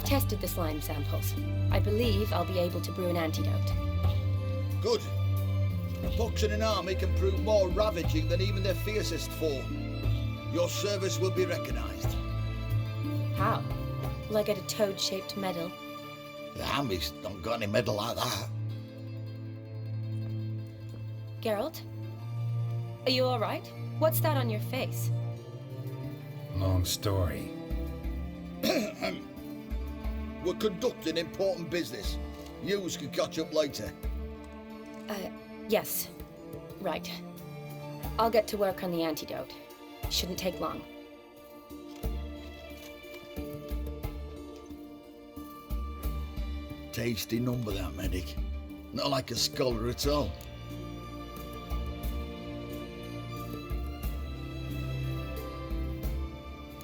I've tested the slime samples. I believe I'll be able to brew an antidote. Good. A pox in an army can prove more ravaging than even their fiercest foe. Your service will be recognized. How? Will I get a toad-shaped medal? The army's not got any medal like that. Geralt? Are you alright? What's that on your face? Long story. We're conducting important business. Yous can catch up later. Yes. Right. I'll get to work on the antidote. Shouldn't take long. Tasty number, that medic. Not like a scholar at all.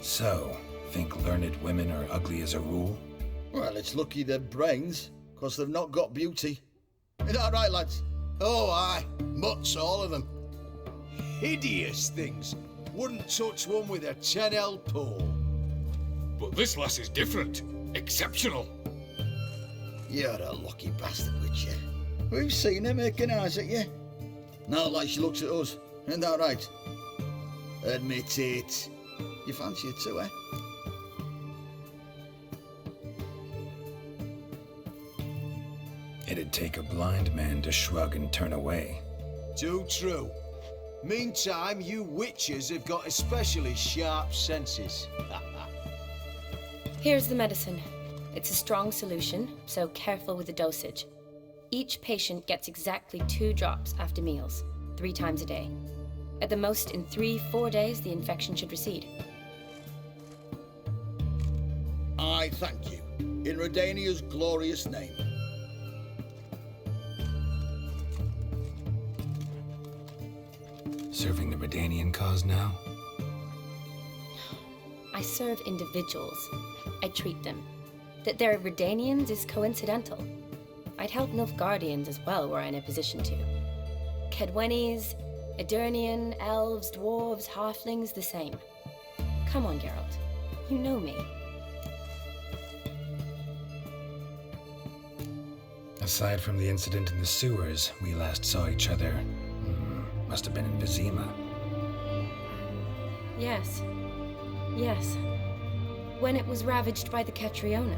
So, think learned women are ugly as a rule? Well, it's lucky they're brains, 'cause they've not got beauty. Is that right, lads? Oh, aye. Mutts, all of them. Hideous things. Wouldn't touch one with a 10L pole. But this lass is different. Exceptional. You're a lucky bastard, Witcher. We've seen her making eyes at you. Not like she looks at us. Isn't that right? Admit it. You fancy her too, eh? It'd take a blind man to shrug and turn away. Too true. Meantime, you witches have got especially sharp senses. Here's the medicine. It's a strong solution, so careful with the dosage. Each patient gets exactly 2 drops after meals, 3 times a day. At the most, in 3-4 days, the infection should recede. I thank you. In Redania's glorious name. Serving the Redanian cause now? I serve individuals. I treat them. That they're Redanians is coincidental. I'd help Nilfgaardians as well were I in a position to. Kedwenis, Edirnian, elves, dwarves, halflings, the same. Come on, Geralt. You know me. Aside from the incident in the sewers, we last saw each other. Must have been in Vizima. Yes. Yes. When it was ravaged by the Catriona.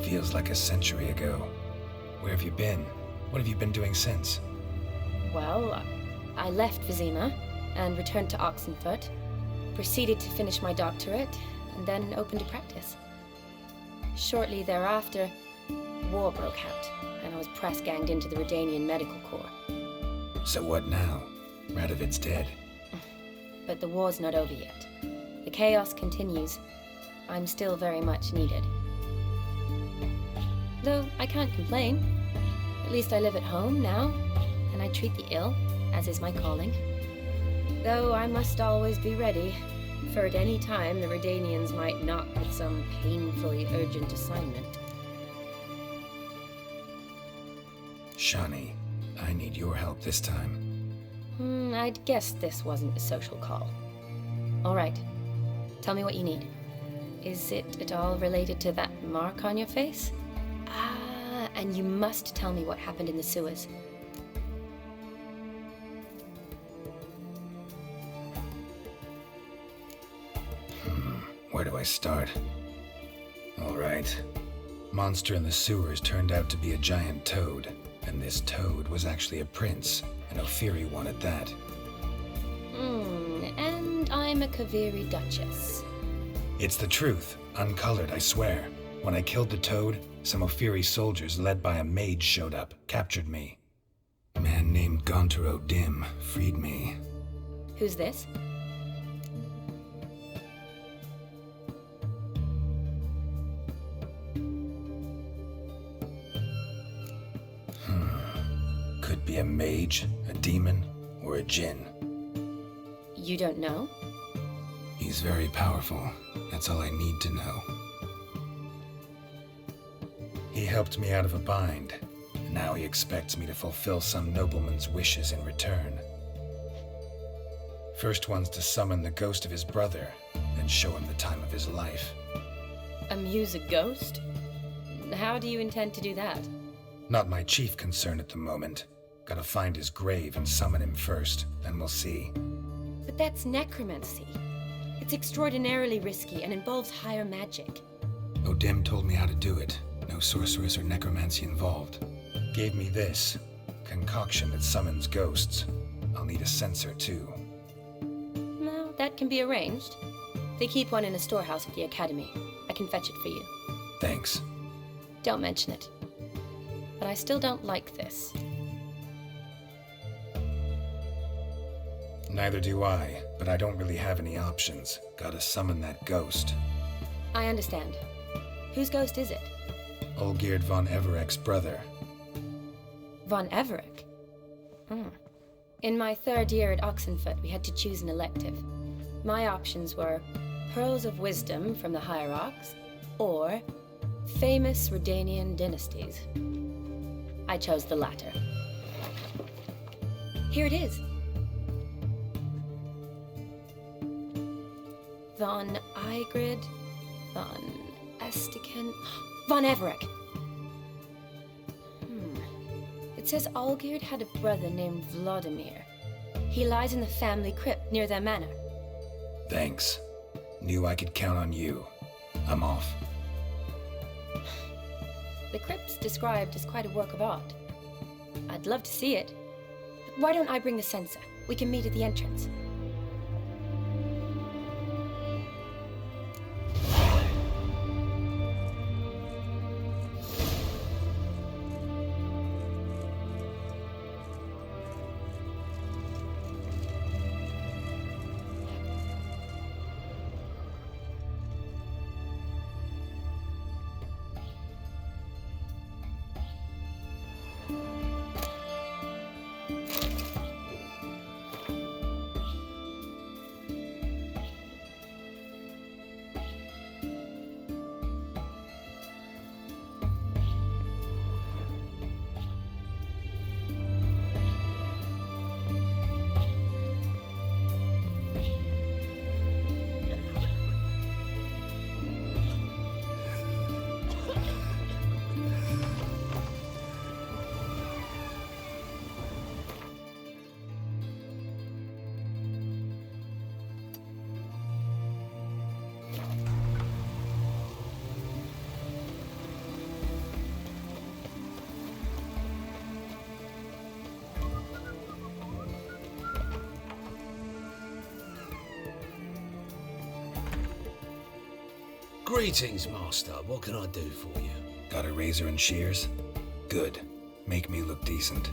Feels like a century ago. Where have you been? What have you been doing since? Well, I left Vizima and returned to Oxenfurt, proceeded to finish my doctorate, and then opened a practice. Shortly thereafter, war broke out, and I was press-ganged into the Redanian Medical Corps. So what now? Radovid's dead. But the war's not over yet. The chaos continues. I'm still very much needed. Though I can't complain. At least I live at home now, and I treat the ill, as is my calling. Though I must always be ready, for at any time the Redanians might knock with some painfully urgent assignment. Shani, I need your help this time. I'd guessed this wasn't a social call. All right. Tell me what you need. Is it at all related to that mark on your face? Ah, and you must tell me what happened in the sewers. Where do I start? All right. Monster in the sewers turned out to be a giant toad, and this toad was actually a prince, and Ophiri wanted that. And I'm a Kaviri Duchess. It's the truth, uncolored, I swear. When I killed the toad, some Ophiri soldiers led by a mage showed up, captured me. A man named Gontaro Dim freed me. Who's this? Could be a mage, a demon, or a djinn. You don't know? He's very powerful. That's all I need to know. He helped me out of a bind, and now he expects me to fulfill some nobleman's wishes in return. First one's to summon the ghost of his brother, then show him the time of his life. Amuse a ghost? How do you intend to do that? Not my chief concern at the moment. Gotta find his grave and summon him first, then we'll see. But that's necromancy. It's extraordinarily risky and involves higher magic. Odim told me how to do it. No sorceress or necromancy involved. Gave me this concoction that summons ghosts. I'll need a sensor too. Well, that can be arranged. They keep one in a storehouse at the academy. I can fetch it for you. Thanks. Don't mention it. But I still don't like this. Neither do I, but I don't really have any options. Gotta summon that ghost. I understand. Whose ghost is it? Olgierd von Evereck's brother. Von Evereck? In my third year at Oxenfoot, we had to choose an elective. My options were Pearls of Wisdom from the Hierarchs, or Famous Redanian Dynasties. I chose the latter. Here it is. Von Igrid, Von Estiken, Von Evereck. It says Olgierd had a brother named Vladimir. He lies in the family crypt near their manor. Thanks. Knew I could count on you. I'm off. The crypt's described as quite a work of art. I'd love to see it. But why don't I bring the sensor? We can meet at the entrance. Greetings, Master. What can I do for you? Got a razor and shears? Good. Make me look decent.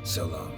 So long.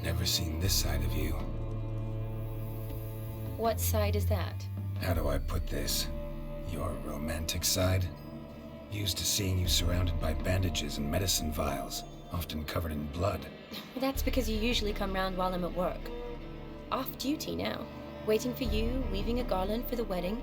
Never seen this side of you. What side is that? How do I put this? Your romantic side? Used to seeing you surrounded by bandages and medicine vials, often covered in blood. That's because you usually come round while I'm at work. Off duty now. Waiting for you, weaving a garland for the wedding.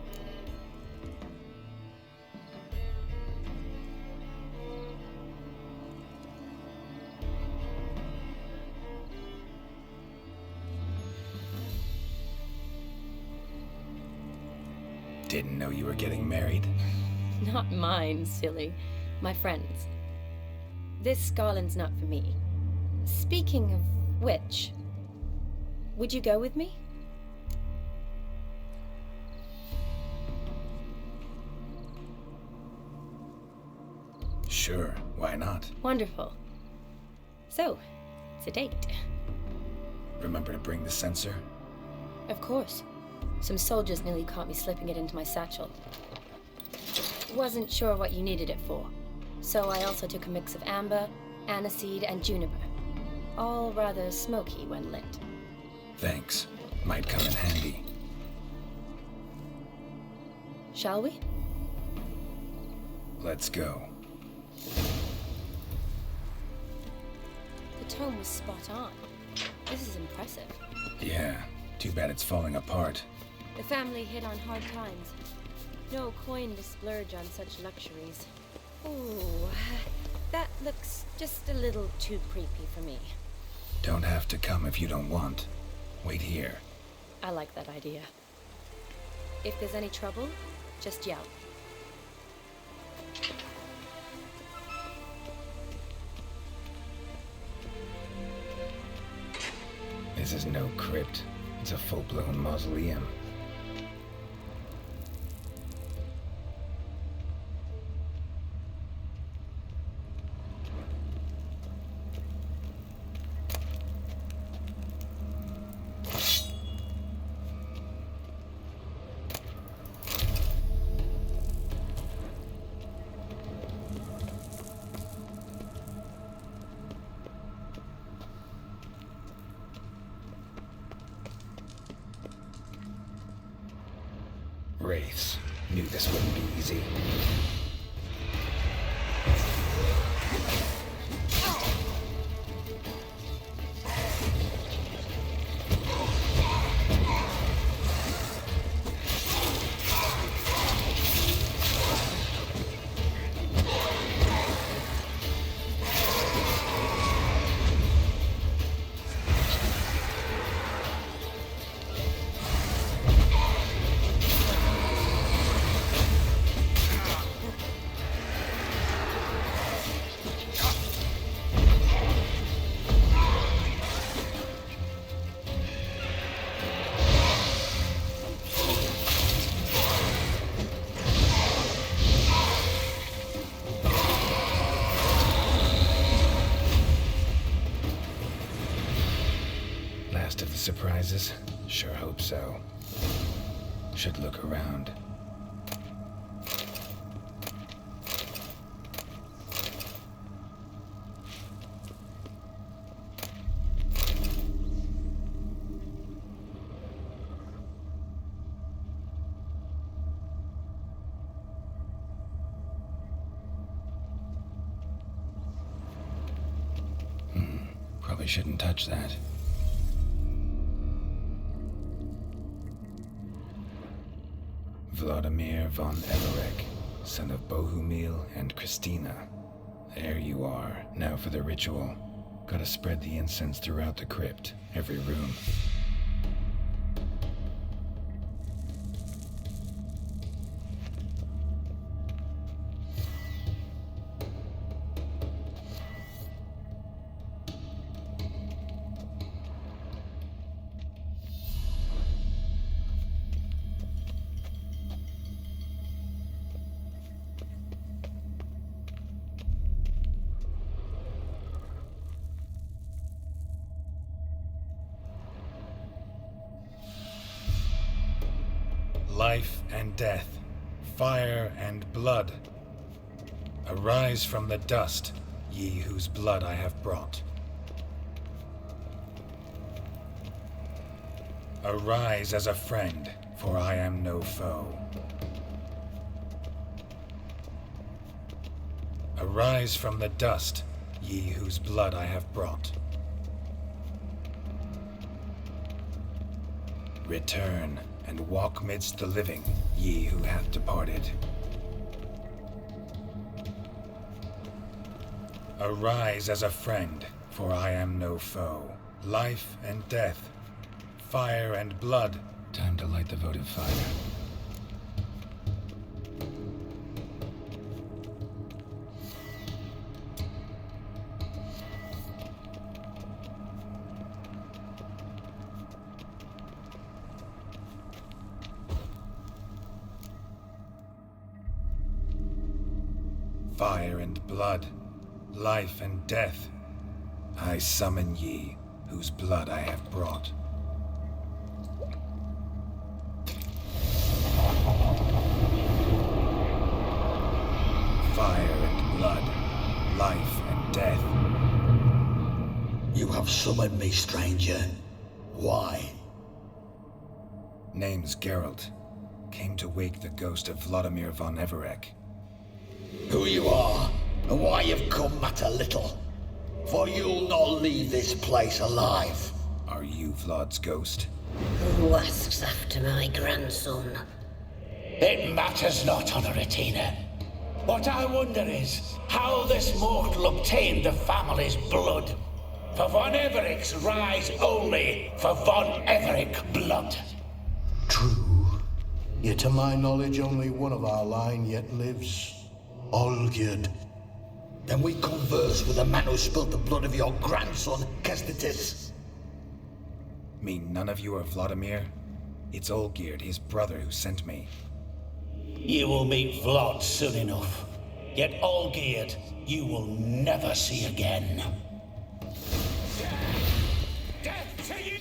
Didn't know you were getting married. Not mine, silly. My friend's. This garland's not for me. Speaking of which, would you go with me? Sure, why not? Wonderful. So, it's a date. Remember to bring the sensor? Of course. Some soldiers nearly caught me slipping it into my satchel. Wasn't sure what you needed it for, so I also took a mix of amber, aniseed, and juniper. All rather smoky when lit. Thanks. Might come in handy. Shall we? Let's go. The tone was spot on. This is impressive. Yeah, too bad it's falling apart. The family hit on hard times. No coin to splurge on such luxuries. Ooh, that looks just a little too creepy for me. Don't have to come if you don't want. Wait here. I like that idea. If there's any trouble, just yell. This is no crypt. It's a full-blown mausoleum. Wraiths. Knew this wouldn't be easy. Last of the surprises? Sure hope so. Should look around. Probably shouldn't touch that. Vladimir von Everek, son of Bohumil and Christina. There you are. Now for the ritual. Gotta spread the incense throughout the crypt, every room. Life and death, fire and blood. Arise from the dust, ye whose blood I have brought. Arise as a friend, for I am no foe. Arise from the dust, ye whose blood I have brought. Return, and walk midst the living, ye who hath departed. Arise as a friend, for I am no foe. Life and death, fire and blood. Time to light the votive fire. Fire and blood, life and death, I summon ye, whose blood I have brought. Fire and blood, life and death. You have summoned me, stranger. Why? Name's Geralt. Came to wake the ghost of Vladimir von Everec. Who you are, and why you've come matter little. For you'll not leave this place alive. Are you Vlad's ghost? Who asks after my grandson? It matters not, Honoratina. What I wonder is how this mortal obtained the family's blood. For von Everic's rise only for von Everec blood. True. Yet to my knowledge, only one of our line yet lives. Olgierd. Then we converse with the man who spilled the blood of your grandson, Kestitis. Mean none of you are Vladimir? It's Olgierd, his brother, who sent me. You will meet Vlad soon enough. Yet Olgierd, you will never see again. Death to you!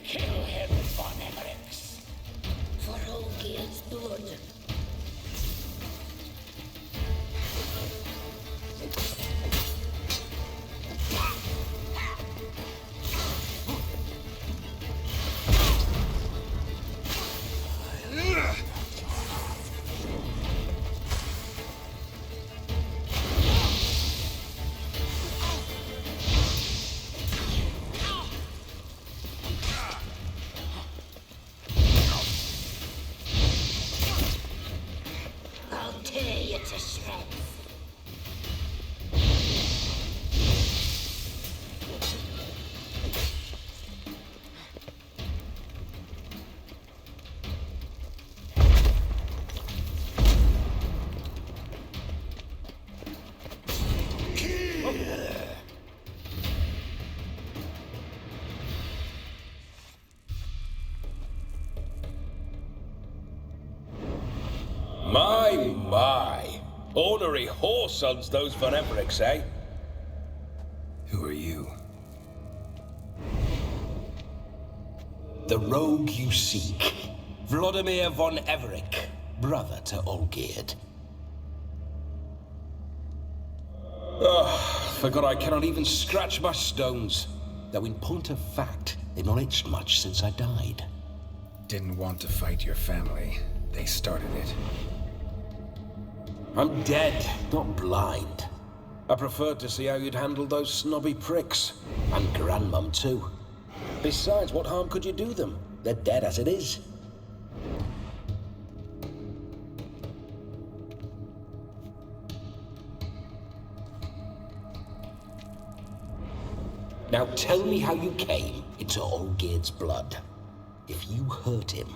Kill him, von Everec. For Olgierd's blood. I'll tear you to shreds. My. Ornery whoresons those von Everecs, eh? Who are you? The rogue you seek. Vladimir von Everec, brother to Olgierd. Forgot I cannot even scratch my stones. Though in point of fact, they've not itched much since I died. Didn't want to fight your family. They started it. I'm dead, not blind. I preferred to see how you'd handle those snobby pricks. And Grandmum, too. Besides, what harm could you do them? They're dead as it is. Now tell me how you came into Olgierd's blood. If you hurt him,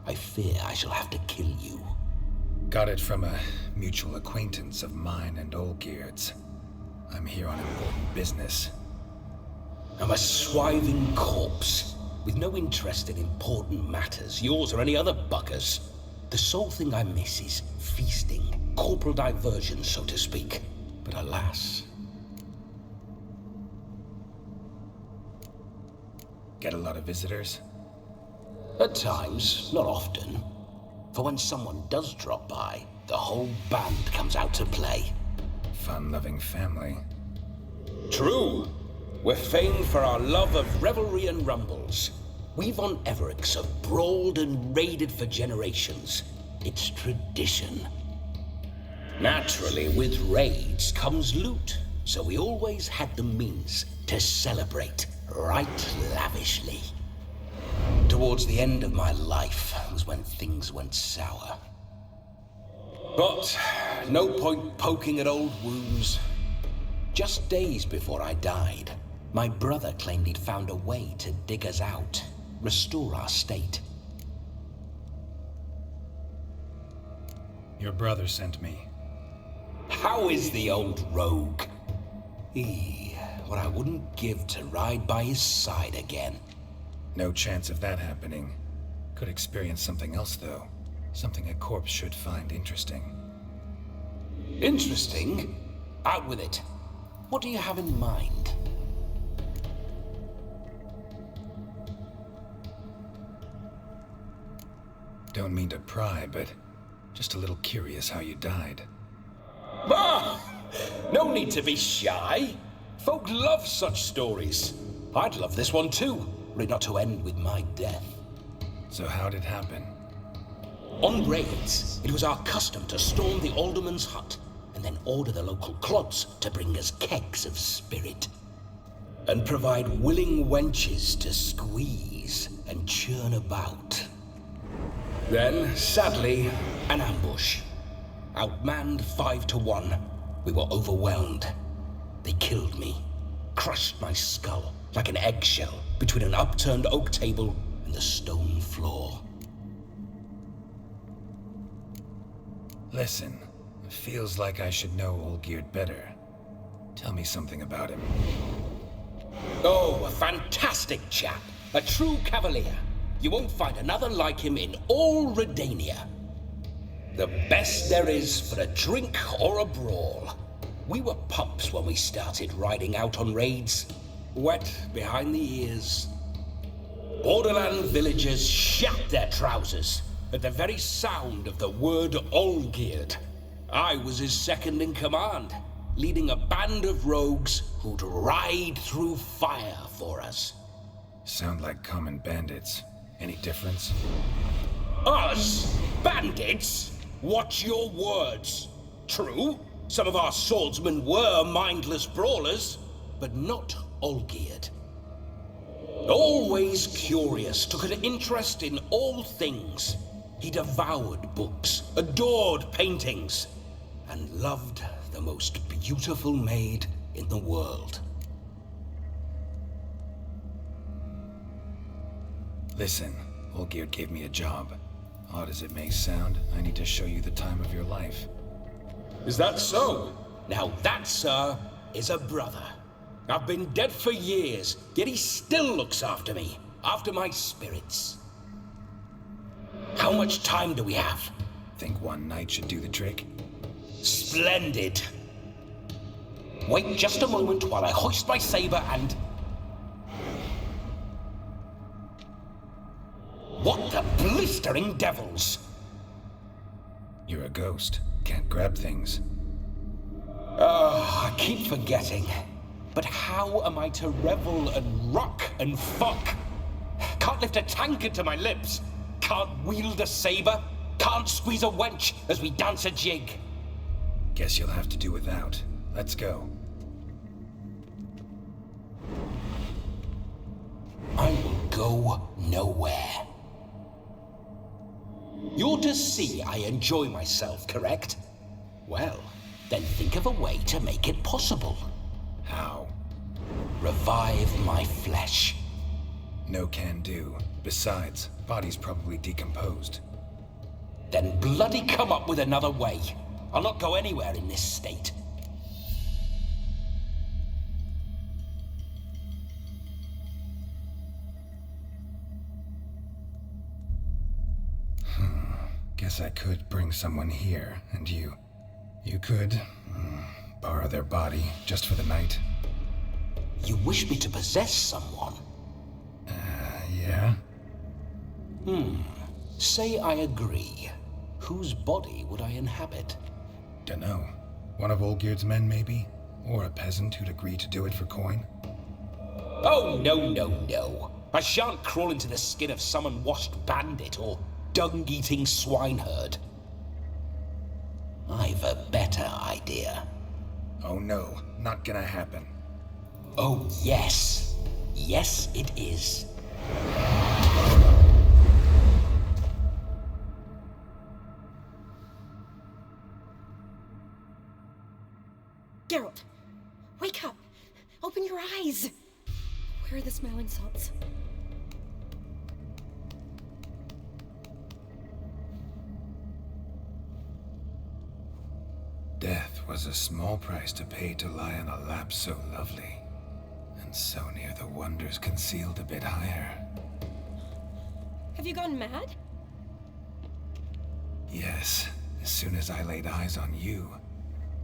I fear I shall have to kill you. Got it from a mutual acquaintance of mine and Olgierd's. I'm here on important business. I'm a swiving corpse, with no interest in important matters, yours or any other buggers. The sole thing I miss is feasting, corporal diversion, so to speak. But alas... Get a lot of visitors? At times, not often. For when someone does drop by, the whole band comes out to play. Fun-loving family. True. We're famed for our love of revelry and rumbles. We von Evericks have brawled and raided for generations. It's tradition. Naturally, with raids comes loot, so we always had the means to celebrate right lavishly. Towards the end of my life was when things went sour. But no point poking at old wounds. Just days before I died, my brother claimed he'd found a way to dig us out, restore our state. Your brother sent me. How is the old rogue? What I wouldn't give to ride by his side again. No chance of that happening. Could experience something else, though. Something a corpse should find interesting. Interesting? Out with it. What do you have in mind? Don't mean to pry, but just a little curious how you died. Ah! No need to be shy. Folk love such stories. I'd love this one too, were it not to end with my death. So how'd it happen? On raids, it was our custom to storm the alderman's hut and then order the local clods to bring us kegs of spirit. And provide willing wenches to squeeze and churn about. Then, sadly, an ambush. Outmanned 5-1, we were overwhelmed. They killed me, crushed my skull like an eggshell between an upturned oak table and the stone floor. Listen, it feels like I should know Olgierd better. Tell me something about him. Oh, a fantastic chap. A true cavalier. You won't find another like him in all Redania. The best there is for a drink or a brawl. We were pups when we started riding out on raids. Wet behind the ears. Borderland villagers shat their trousers at the very sound of the word Olgierd. I was his second in command, leading a band of rogues who'd ride through fire for us. Sound like common bandits. Any difference? Us? Bandits? Watch your words. True, some of our swordsmen were mindless brawlers, but not Olgierd. Always curious, took an interest in all things. He devoured books, adored paintings, and loved the most beautiful maid in the world. Listen, Olgierd gave me a job. Odd as it may sound, I need to show you the time of your life. Is that so? Now that, sir, is a brother. I've been dead for years, yet he still looks after me, after my spirits. How much time do we have? Think one night should do the trick? Splendid. Wait just a moment while I hoist my saber and... What the blistering devils? You're a ghost. Can't grab things. I keep forgetting. But how am I to revel and rock and fuck? Can't lift a tankard to my lips. Can't wield a saber. Can't squeeze a wench as we dance a jig. Guess you'll have to do without. Let's go. I will go nowhere. You're to see I enjoy myself, correct? Well, then think of a way to make it possible. How? Revive my flesh. No can do. Besides, body's probably decomposed. Then bloody come up with another way. I'll not go anywhere in this state. Guess I could bring someone here, and you could borrow their body just for the night. You wish me to possess someone? Yeah? Say I agree. Whose body would I inhabit? Dunno. One of Olgierd's men, maybe? Or a peasant who'd agree to do it for coin? Oh, no. I shan't crawl into the skin of some unwashed bandit or dung-eating swineherd. I've a better idea. Oh no, not gonna happen. Oh, yes. Yes, it is. Geralt, wake up! Open your eyes! Where are the smelling salts? Death was a small price to pay to lie on a lap so lovely, and so near the wonders concealed a bit higher. Have you gone mad? Yes, as soon as I laid eyes on you,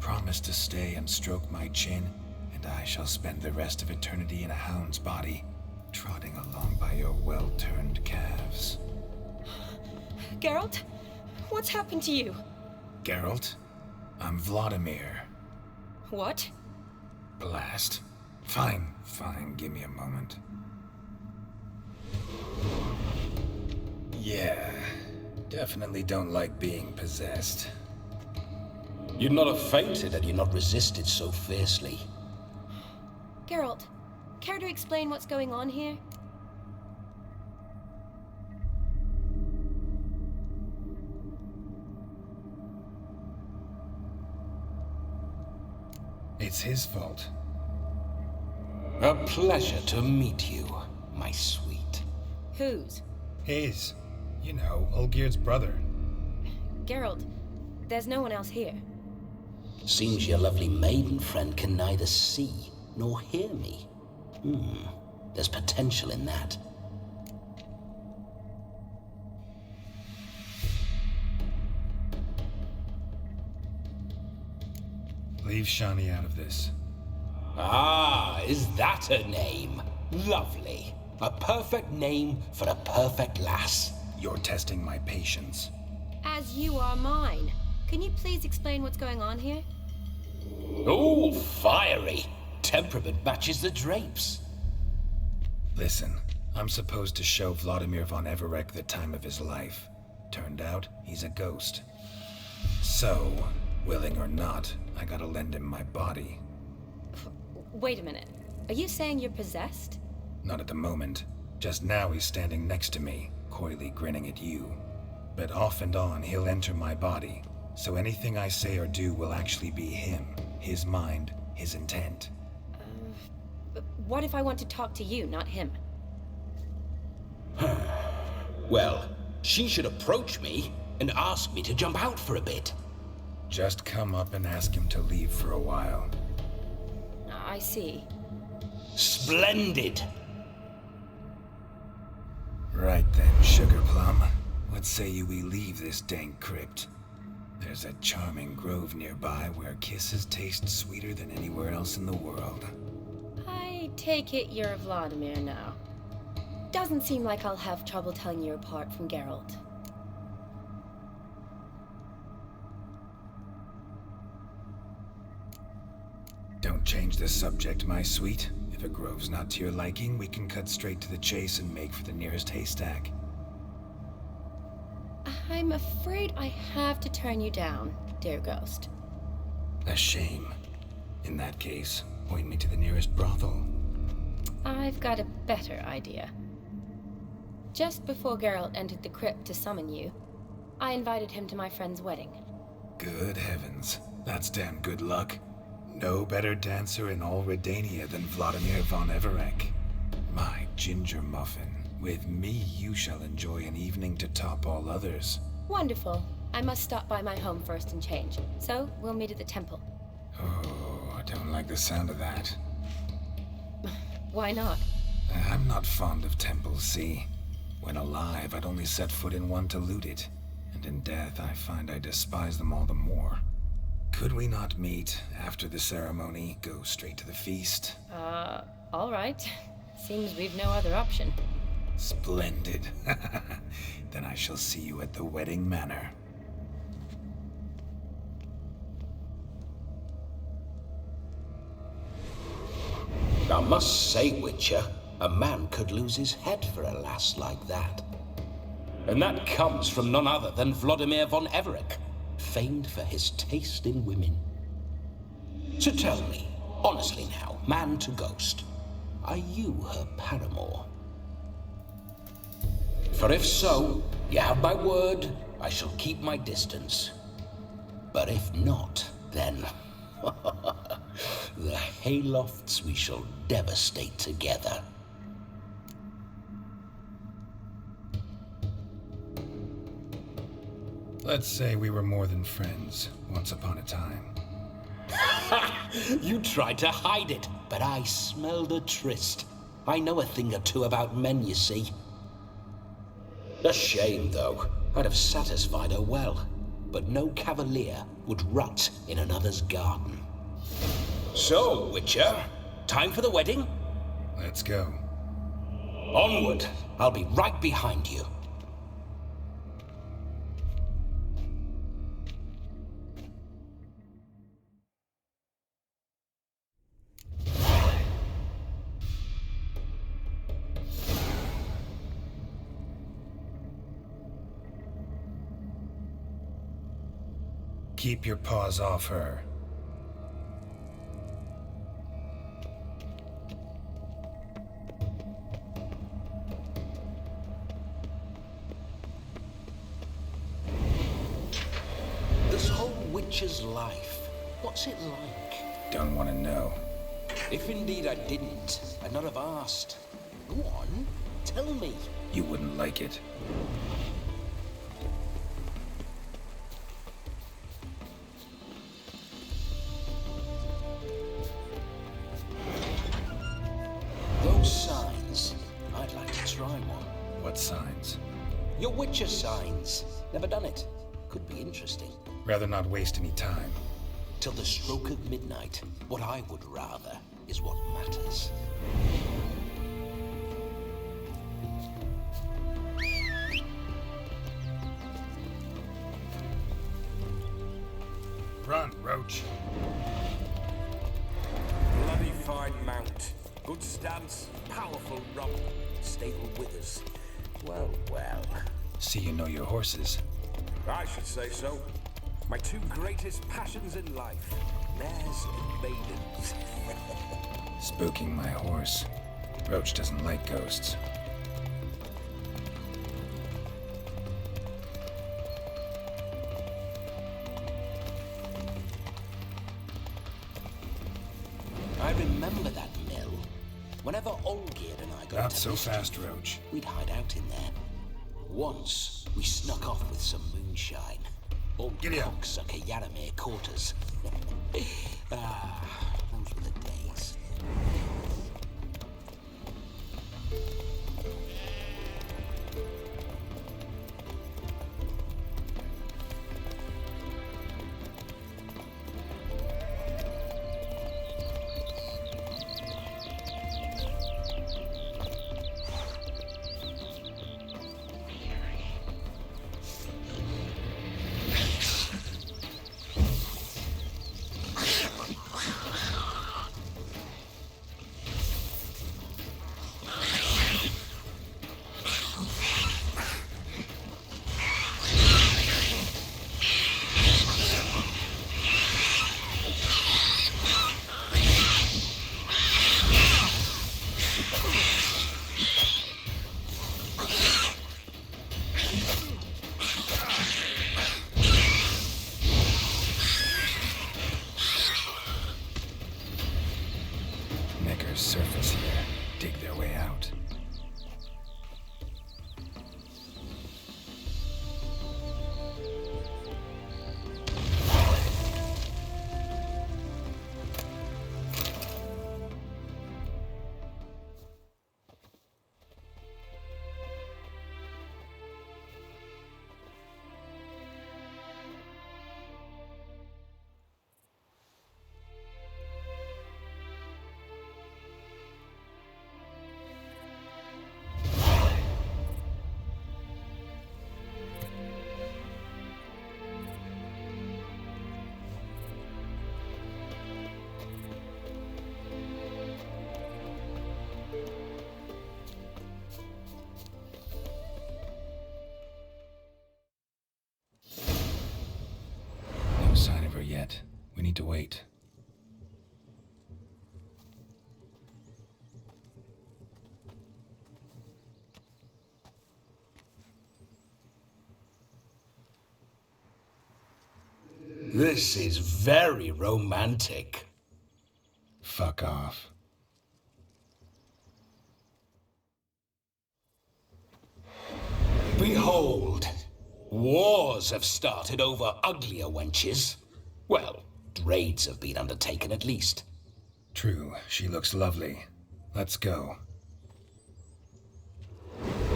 promise to stay and stroke my chin, and I shall spend the rest of eternity in a hound's body, trotting along by your well-turned calves. Geralt, what's happened to you? Geralt, I'm Vladimir. What? Blast. Fine, give me a moment. Yeah, definitely don't like being possessed. You'd not have fainted had you not resisted so fiercely. Geralt, care to explain what's going on here? It's his fault. A pleasure to meet you, my sweet. Whose? His. You know, Olgierd's brother. Geralt, there's no one else here. Seems your lovely maiden friend can neither see nor hear me. There's potential in that. Leave Shani out of this. Ah, is that a name? Lovely. A perfect name for a perfect lass. You're testing my patience. As you are mine. Can you please explain what's going on here? Oh, fiery. Temperament matches the drapes. Listen, I'm supposed to show Vladimir von Everec the time of his life. Turned out, he's a ghost. So, willing or not, I gotta lend him my body. Wait a minute. Are you saying you're possessed? Not at the moment. Just now he's standing next to me, coyly grinning at you. But off and on, he'll enter my body. So anything I say or do will actually be him. His mind, his intent. But what if I want to talk to you, not him? Well, she should approach me and ask me to jump out for a bit. Just come up and ask him to leave for a while. I see. Splendid! Right then, Sugar Plum. What say you we leave this dank crypt? There's a charming grove nearby where kisses taste sweeter than anywhere else in the world. I take it you're Vladimir now. Doesn't seem like I'll have trouble telling you apart from Geralt. Don't change the subject, my sweet. If a grove's not to your liking, we can cut straight to the chase and make for the nearest haystack. I'm afraid I have to turn you down, dear ghost. A shame. In that case, point me to the nearest brothel. I've got a better idea. Just before Geralt entered the crypt to summon you, I invited him to my friend's wedding. Good heavens. That's damn good luck. No better dancer in all Redania than Vladimir von Everec. My ginger muffin. With me, you shall enjoy an evening to top all others. Wonderful. I must stop by my home first and change, so we'll meet at the temple. Oh, I don't like the sound of that. Why not? I'm not fond of temples, see? When alive, I'd only set foot in one to loot it, and in death I find I despise them all the more. Could we not meet after the ceremony, go straight to the feast? All right. Seems we've no other option. Splendid. Then I shall see you at the wedding manor. I must say, Witcher, A man could lose his head for a lass like that. And that comes from none other than Vladimir von Everec, famed for his taste in women. So tell me, honestly now, man to ghost, are you her paramour? For if so, you have my word, I shall keep my distance. But if not, then the haylofts we shall devastate together. Let's say we were more than friends, once upon a time. You tried to hide it, but I smelled a tryst. I know a thing or two about men, you see. A shame, though. I'd have satisfied her well. But no cavalier would rot in another's garden. So, Witcher, time for the wedding? Let's go. Onward! I'll be right behind you. Keep your paws off her. This whole Witcher's life, what's it like? Don't want to know. If indeed I didn't, I'd not have asked. Go on, tell me. You wouldn't like it. Those signs, I'd like to try one. What signs? Your Witcher signs. Never done it. Could be interesting. Rather not waste any time. Till the stroke of midnight, what I would rather is what matters. Run, Roach. Bloody fine mount. Good stance, powerful rump, stable withers. Well, well. See you know your horses. I should say so. My two greatest passions in life, mares and maidens. Spooking my horse. Roach doesn't like ghosts. I remember that mill. Whenever Olgierd and I got Not to so mischief, fast, Roach. we'd hide out in there. Once, we snuck off with some moonshine. Old Giddy up. cocksucker Yaramir caught us. Those were the days. We need to wait. This is very romantic. Fuck off. Behold, wars have started over uglier wenches. Well, raids have been undertaken at least. True, she looks lovely. Let's go.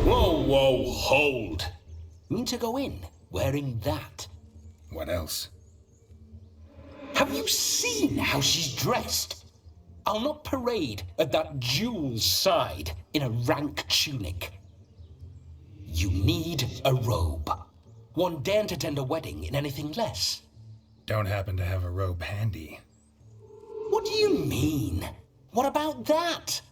Whoa, whoa, hold. Mean to go in wearing that? What else? Have you seen how she's dressed? I'll not parade at that jewel's side in a rank tunic. You need a robe. One daren't attend a wedding in anything less. Don't happen to have a robe handy. What do you mean? What about that?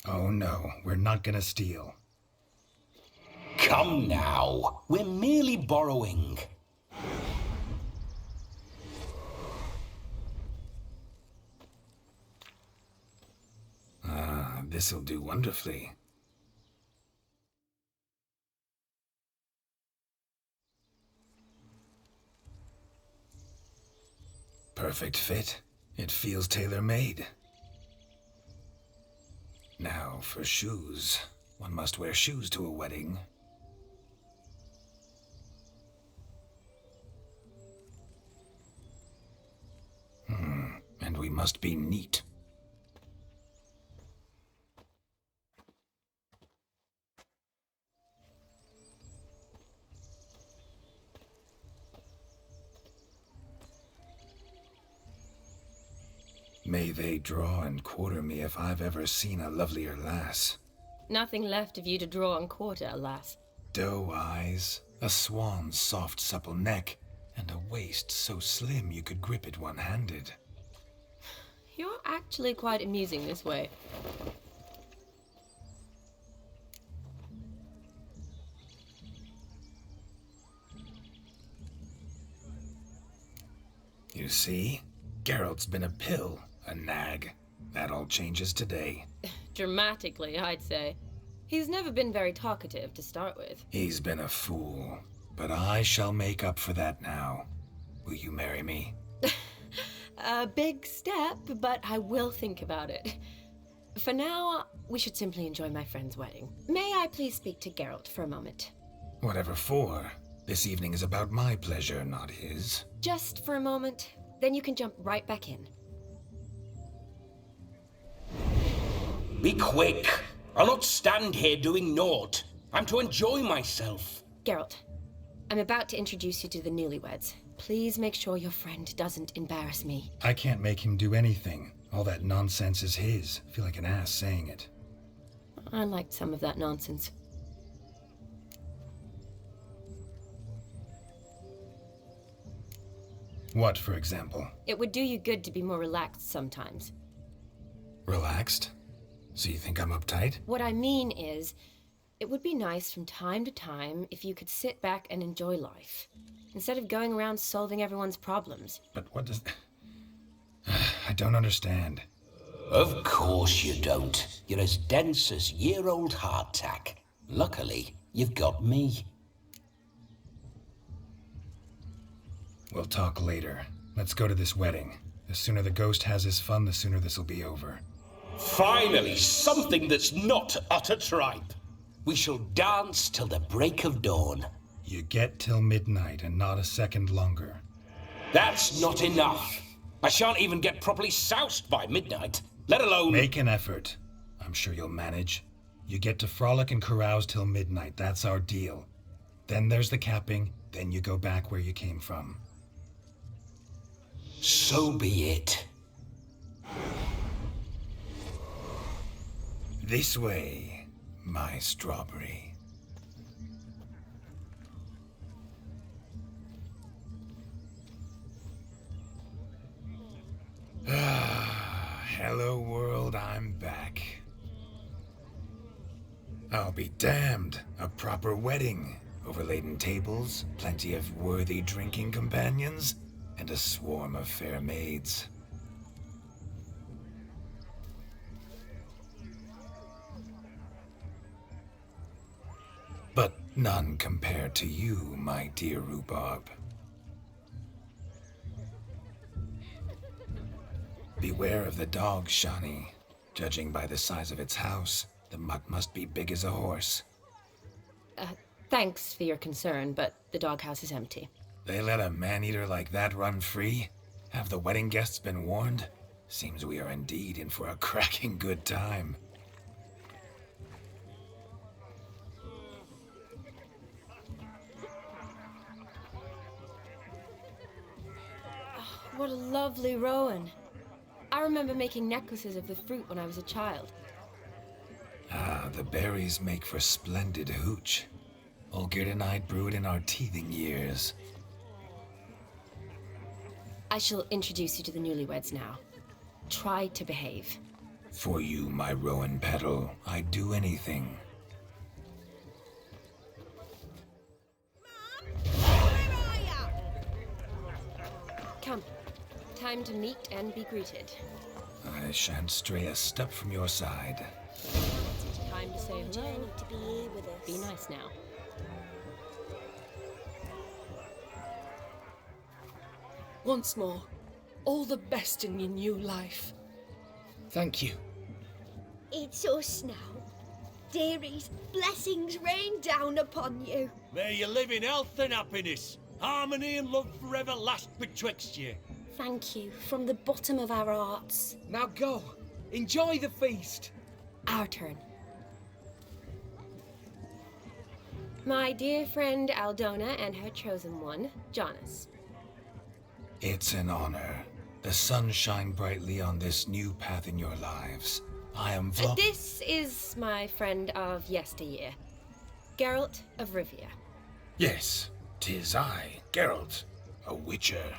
Oh no, we're not gonna steal. Come now, we're merely borrowing. Ah, this'll do wonderfully. Perfect fit. It feels tailor-made. Now, for shoes. One must wear shoes to a wedding. And we must be neat. May they draw and quarter me if I've ever seen a lovelier lass. Nothing left of you to draw and quarter, alas. Doe eyes, a swan's soft supple neck, and a waist so slim you could grip it one-handed. You're actually quite amusing this way. You see? Geralt's been a pill, a nag. That all changes today. Dramatically, I'd say. He's never been very talkative to start with. He's been a fool, but I shall make up for that now. Will you marry me? A big step, but I will think about it. For now, we should simply enjoy my friend's wedding. May I please speak to Geralt for a moment? Whatever for. This evening is about my pleasure, not his. Just for a moment, then you can jump right back in. Be quick. I'll not stand here doing naught. I'm to enjoy myself. Geralt, I'm about to introduce you to the newlyweds. Please make sure your friend doesn't embarrass me. I can't make him do anything. All that nonsense is his. I feel like an ass saying it. I liked some of that nonsense. What, for example? It would do you good to be more relaxed sometimes. Relaxed? So you think I'm uptight? What I mean is, it would be nice from time to time if you could sit back and enjoy life, instead of going around solving everyone's problems. But what does... I don't understand. Of course you don't. You're as dense as year-old hardtack. Luckily, you've got me. We'll talk later. Let's go to this wedding. The sooner the ghost has his fun, the sooner this'll be over. Finally, something that's not utter tripe. We shall dance till the break of dawn. You get till midnight and not a second longer. That's not enough. I shan't even get properly soused by midnight, let alone... Make an effort. I'm sure you'll manage. You get to frolic and carouse till midnight, that's our deal. Then there's the capping, then you go back where you came from. So be it. This way, my strawberry. Hello world, I'm back. I'll be damned. A proper wedding. Overladen tables, plenty of worthy drinking companions, and a swarm of fair maids. But none compared to you, my dear rhubarb. Beware of the dog, Shani. Judging by the size of its house, the mutt must be big as a horse. Thanks for your concern, but the doghouse is empty. They let a man-eater like that run free? Have the wedding guests been warned? Seems we are indeed in for a cracking good time. What a lovely rowan. I remember making necklaces of the fruit when I was a child. Ah, the berries make for splendid hooch. Olgerd and I brewed in our teething years. I shall introduce you to the newlyweds now. Try to behave. For you, my rowan petal, I'd do anything. Come. Time to meet and be greeted. I shan't stray a step from your side. Time to say hello. Need to be here with us. Be nice now. Once more, all the best in your new life. Thank you. It's us now. Dearies, blessings rain down upon you. May you live in health and happiness. Harmony and love forever last betwixt you. Thank you from the bottom of our hearts. Now go. Enjoy the feast. Our turn. My dear friend Aldona and her chosen one, Jonas. It's an honor. The sun shine brightly on this new path in your lives. I am This is my friend of yesteryear, Geralt of Rivia. Yes, 'tis I, Geralt, a witcher.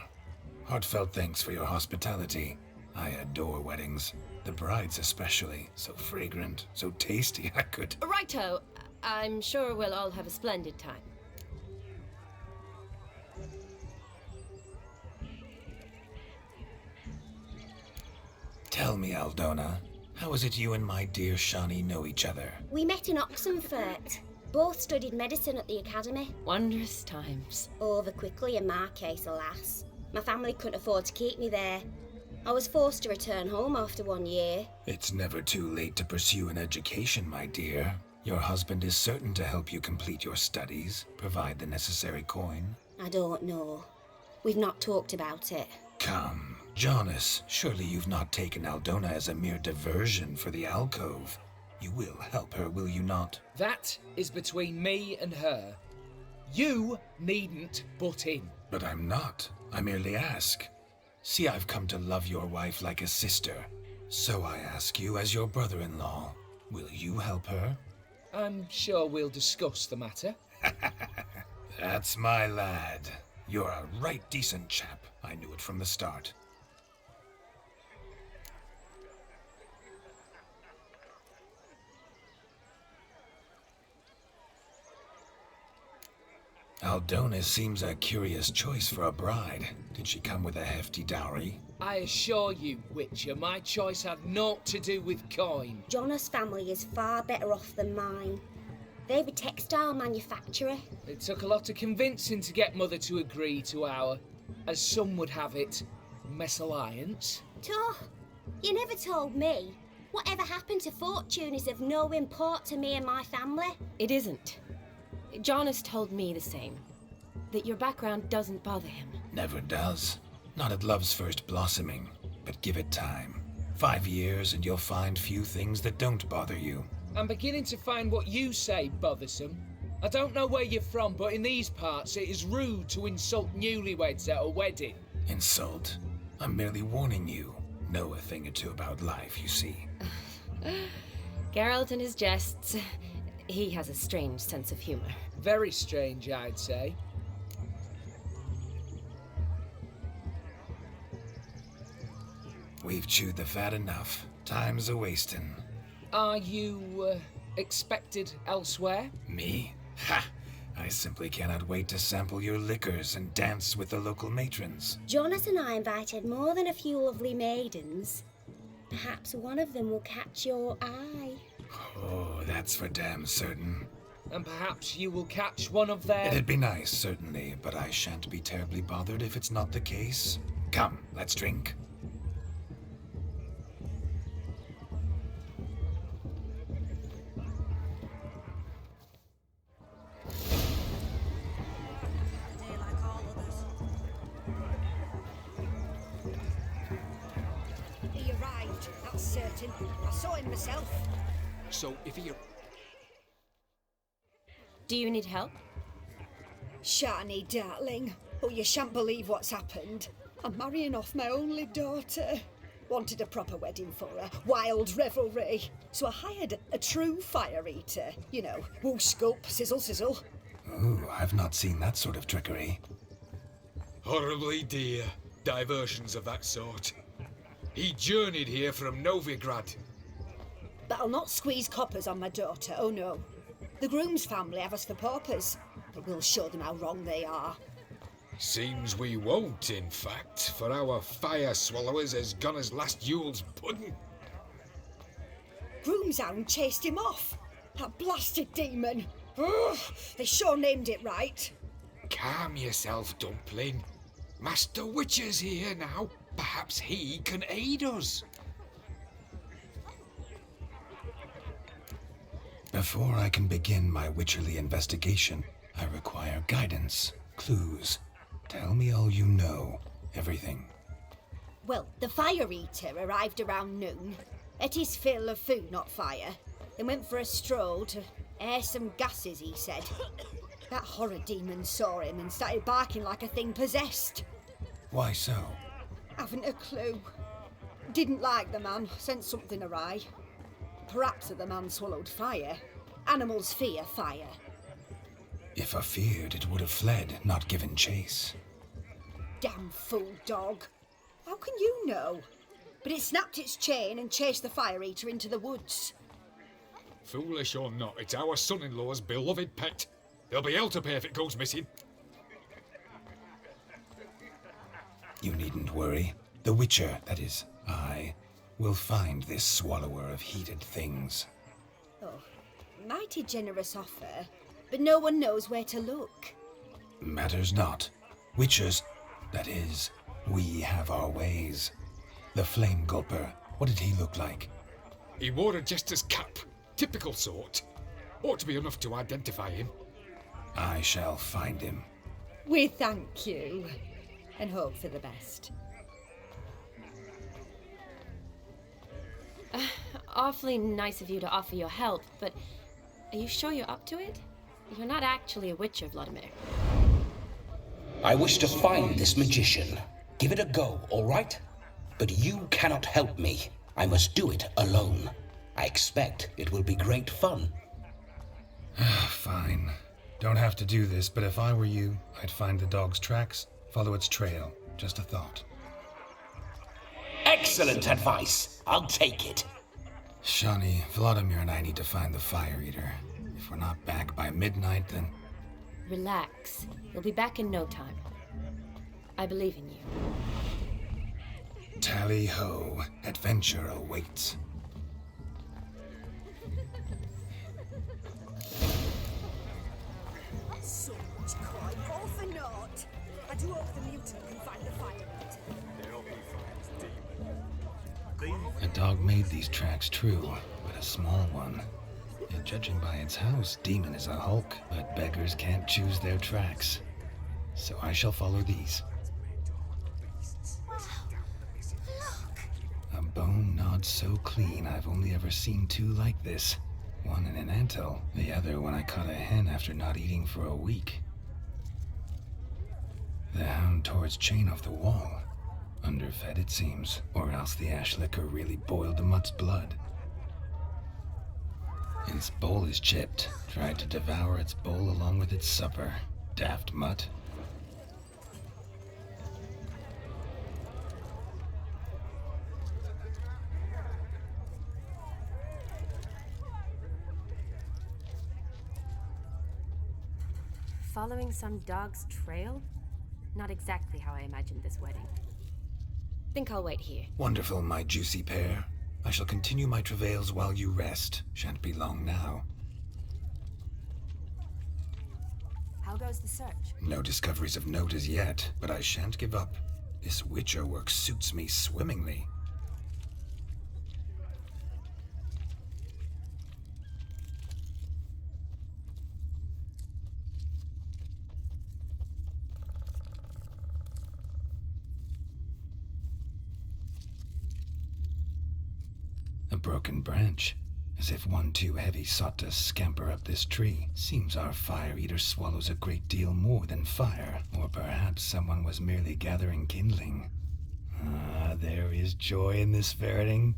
Heartfelt thanks for your hospitality. I adore weddings. The brides especially. So fragrant, so tasty, I could... Righto. I'm sure we'll all have a splendid time. Tell me, Aldona, how is it you and my dear Shani know each other? We met in Oxenfurt. Both studied medicine at the academy. Wondrous times. Over quickly in my case, alas. My family couldn't afford to keep me there. I was forced to return home after 1 year. It's never too late to pursue an education, my dear. Your husband is certain to help you complete your studies, provide the necessary coin. I don't know. We've not talked about it. Come, Jonas, surely you've not taken Aldona as a mere diversion for the alcove. You will help her, will you not? That is between me and her. You needn't butt in. But I'm not. I merely ask. See, I've come to love your wife like a sister. So I ask you as your brother-in-law, will you help her? I'm sure we'll discuss the matter. That's my lad. You're a right decent chap. I knew it from the start. Aldona seems a curious choice for a bride. Did she come with a hefty dowry? I assure you, Witcher, my choice had naught to do with coin. Jonas' family is far better off than mine. They're a textile manufacturer. It took a lot of convincing to get Mother to agree to our, as some would have it, mesalliance. Toh, you never told me. Whatever happened to fortune is of no import to me and my family. It isn't. Jonas told me the same. That your background doesn't bother him. Never does. Not at love's first blossoming. But give it time. 5 years and you'll find few things that don't bother you. I'm beginning to find what you say bothersome. I don't know where you're from, but in these parts it is rude to insult newlyweds at a wedding. Insult? I'm merely warning you. Know a thing or two about life, you see. Geralt and his jests. He has a strange sense of humor. Very strange, I'd say. We've chewed the fat enough. Time's a-wasting. Are you, expected elsewhere? Me? Ha! I simply cannot wait to sample your liquors and dance with the local matrons. Jonas and I invited more than a few lovely maidens. Perhaps one of them will catch your eye. Oh, that's for damn certain. And perhaps you will catch one of their... It'd be nice, certainly, but I shan't be terribly bothered if it's not the case. Come, let's drink. He arrived, that's certain. I saw him myself. So if he... Do you need help? Shani, darling. Oh, you shan't believe what's happened. I'm marrying off my only daughter. Wanted a proper wedding for her, wild revelry. So I hired a true fire eater. You know, whoosh, gulp, sizzle, sizzle. Ooh, I've not seen that sort of trickery. Horribly dear diversions of that sort. He journeyed here from Novigrad. But I'll not squeeze coppers on my daughter, oh no. The groom's family have us for paupers, but we'll show them how wrong they are. Seems we won't, in fact, for our fire swallowers has gone as last Yule's pudding. Groom's hound chased him off. That blasted demon. Ugh, they sure named it right. Calm yourself, Dumpling. Master Witcher's here now. Perhaps he can aid us. Before I can begin my witcherly investigation, I require guidance, clues. Tell me all you know, everything. Well, the fire eater arrived around noon. Ate his fill of food, not fire. Then went for a stroll to air some gases, he said. That horror demon saw him and started barking like a thing possessed. Why so? Haven't a clue. Didn't like the man, sensed something awry. Perhaps the man swallowed fire. Animals fear fire. If I feared, it would have fled, not given chase. Damn fool dog. How can you know? But it snapped its chain and chased the fire eater into the woods. Foolish or not, it's our son-in-law's beloved pet. There'll be hell to pay if it goes missing. You needn't worry. The Witcher, that is, I, will find this swallower of heated things. Oh, mighty generous offer, but no one knows where to look. Matters not. Witchers, that is, we have our ways. The Flame Gulper, what did he look like? He wore a jester's cap. Typical sort. Ought to be enough to identify him. I shall find him. We thank you, and hope for the best. Awfully nice of you to offer your help, but are you sure you're up to it? You're not actually a witcher, Vladimir. I wish to find this magician. Give it a go, all right? But you cannot help me. I must do it alone. I expect it will be great fun. Fine. Don't have to do this, but if I were you, I'd find the dog's tracks, follow its trail. Just a thought. Excellent advice. I'll take it. Shani, Vladimir and I need to find the fire eater. If we're not back by midnight, then... Relax. You'll be back in no time. I believe in you. Tally-ho. Adventure awaits. So much crime, all for naught. I do hope the mutant can find the fire eater. A dog made these tracks true, but a small one. And judging by its house, Demon is a hulk, but beggars can't choose their tracks. So I shall follow these. A bone knot so clean I've only ever seen two like this. One in an anthill, the other when I caught a hen after not eating for a week. The hound tore its chain off the wall. Underfed it seems, or else the ash liquor really boiled the mutt's blood. Its bowl is chipped. Tried to devour its bowl along with its supper. Daft mutt. Following some dog's trail? Not exactly how I imagined this wedding. Think I'll wait here. Wonderful, my juicy pair. I shall continue my travails while you rest. Shan't be long now. How goes the search? No discoveries of note as yet, but I shan't give up. This Witcher work suits me swimmingly. A broken branch, as if one too heavy sought to scamper up this tree. Seems our fire eater swallows a great deal more than fire, or perhaps someone was merely gathering kindling. Ah, there is joy in this ferreting.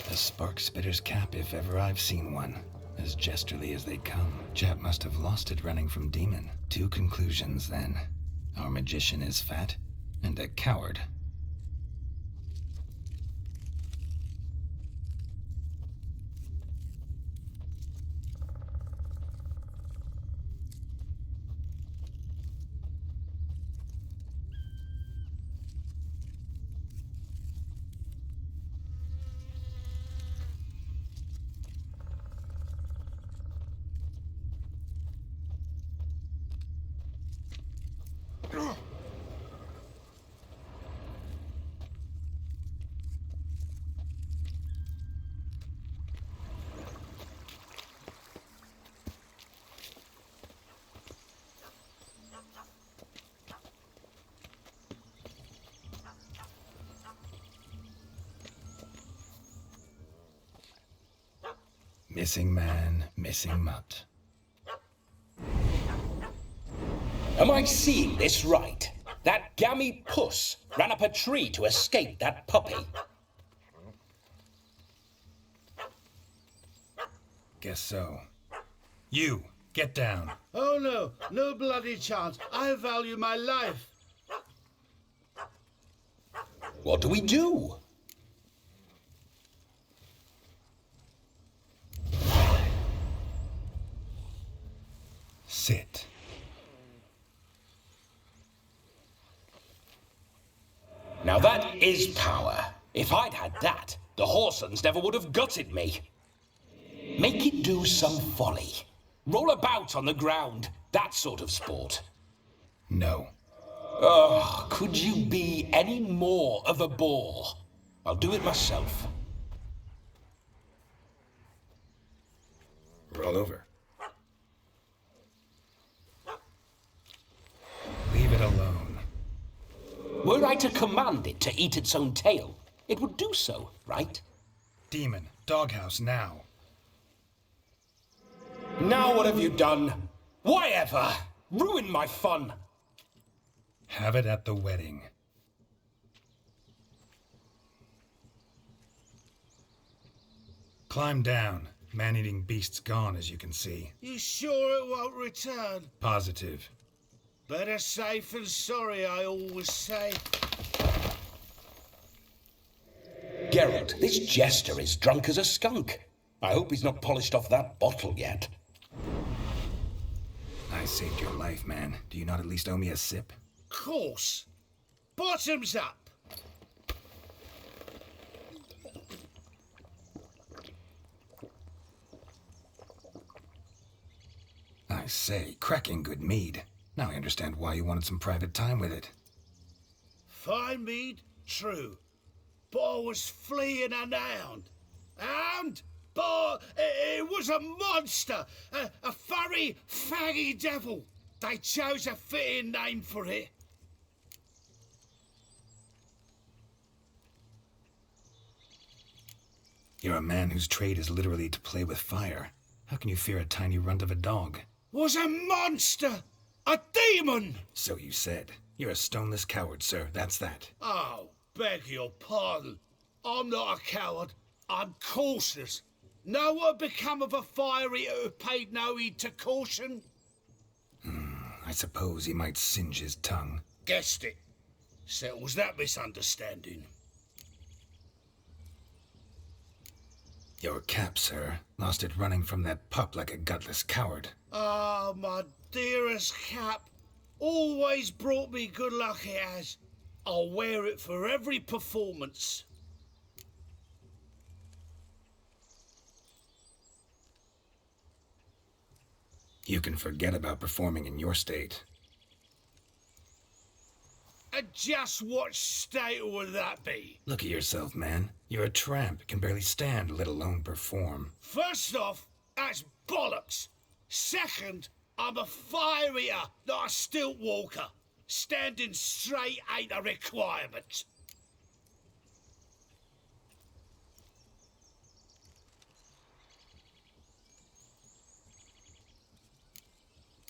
A spark spitter's cap if ever I've seen one. As jesterly as they come. Chap must have lost it running from Demon. Two conclusions, then. Our magician is fat, and a coward. Missing man, missing mutt. Am I seeing this right? That gammy puss ran up a tree to escape that puppy. Guess so. You, get down. Oh no, no bloody chance. I value my life. What do we do? Sit. Now that is power. If I'd had that, the Horsons never would have gutted me. Make it do some folly. Roll about on the ground. That sort of sport. No. Oh, could you be any more of a bore? I'll do it myself. Roll over. Leave it alone. Were I to command it to eat its own tail, it would do so, right? Demon, doghouse now. Now what have you done? Why ever? Ruin my fun. Have it at the wedding. Climb down. Man-eating beast's gone, as you can see. You sure it won't return? Positive. Better safe than sorry, I always say. Geralt, this jester is drunk as a skunk. I hope he's not polished off that bottle yet. I saved your life, man. Do you not at least owe me a sip? Course. Bottoms up. I say, cracking good mead. Now I understand why you wanted some private time with it. Find me true. But I was fleeing an hound. Hound? But it was a monster. A furry, faggy devil. They chose a fitting name for it. You're a man whose trade is literally to play with fire. How can you fear a tiny runt of a dog? Was a monster! A demon! So you said. You're a stoneless coward, sir. That's that. Oh, beg your pardon. I'm not a coward. I'm cautious. Know what become of a fire eater who paid no heed to caution? I suppose he might singe his tongue. Guessed it. Settles that misunderstanding. Your cap, sir. Lost it running from that pup like a gutless coward. Ah, my dearest cap. Always brought me good luck it has. I'll wear it for every performance. You can forget about performing in your state. And just what state would that be? Look at yourself, man. You're a tramp, can barely stand, let alone perform. First off, that's bollocks. Second, I'm a fire eater, not a stilt walker. Standing straight ain't a requirement.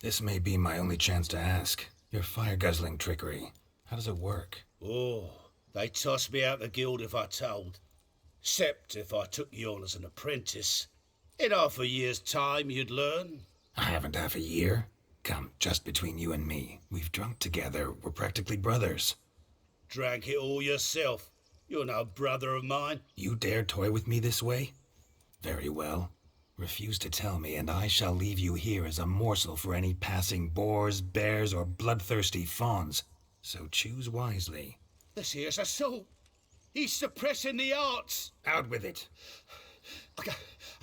This may be my only chance to ask. Your fire-guzzling trickery. How does it work? Oh, they toss me out the guild if I told. Except if I took you on as an apprentice. In half a year's time, you'd learn. I haven't half a year. Come, just between you and me. We've drunk together. We're practically brothers. Drank it all yourself. You're no brother of mine. You dare toy with me this way? Very well. Refuse to tell me, and I shall leave you here as a morsel for any passing boars, bears, or bloodthirsty fawns. So choose wisely. This here's assault. He's suppressing the arts. Out with it. I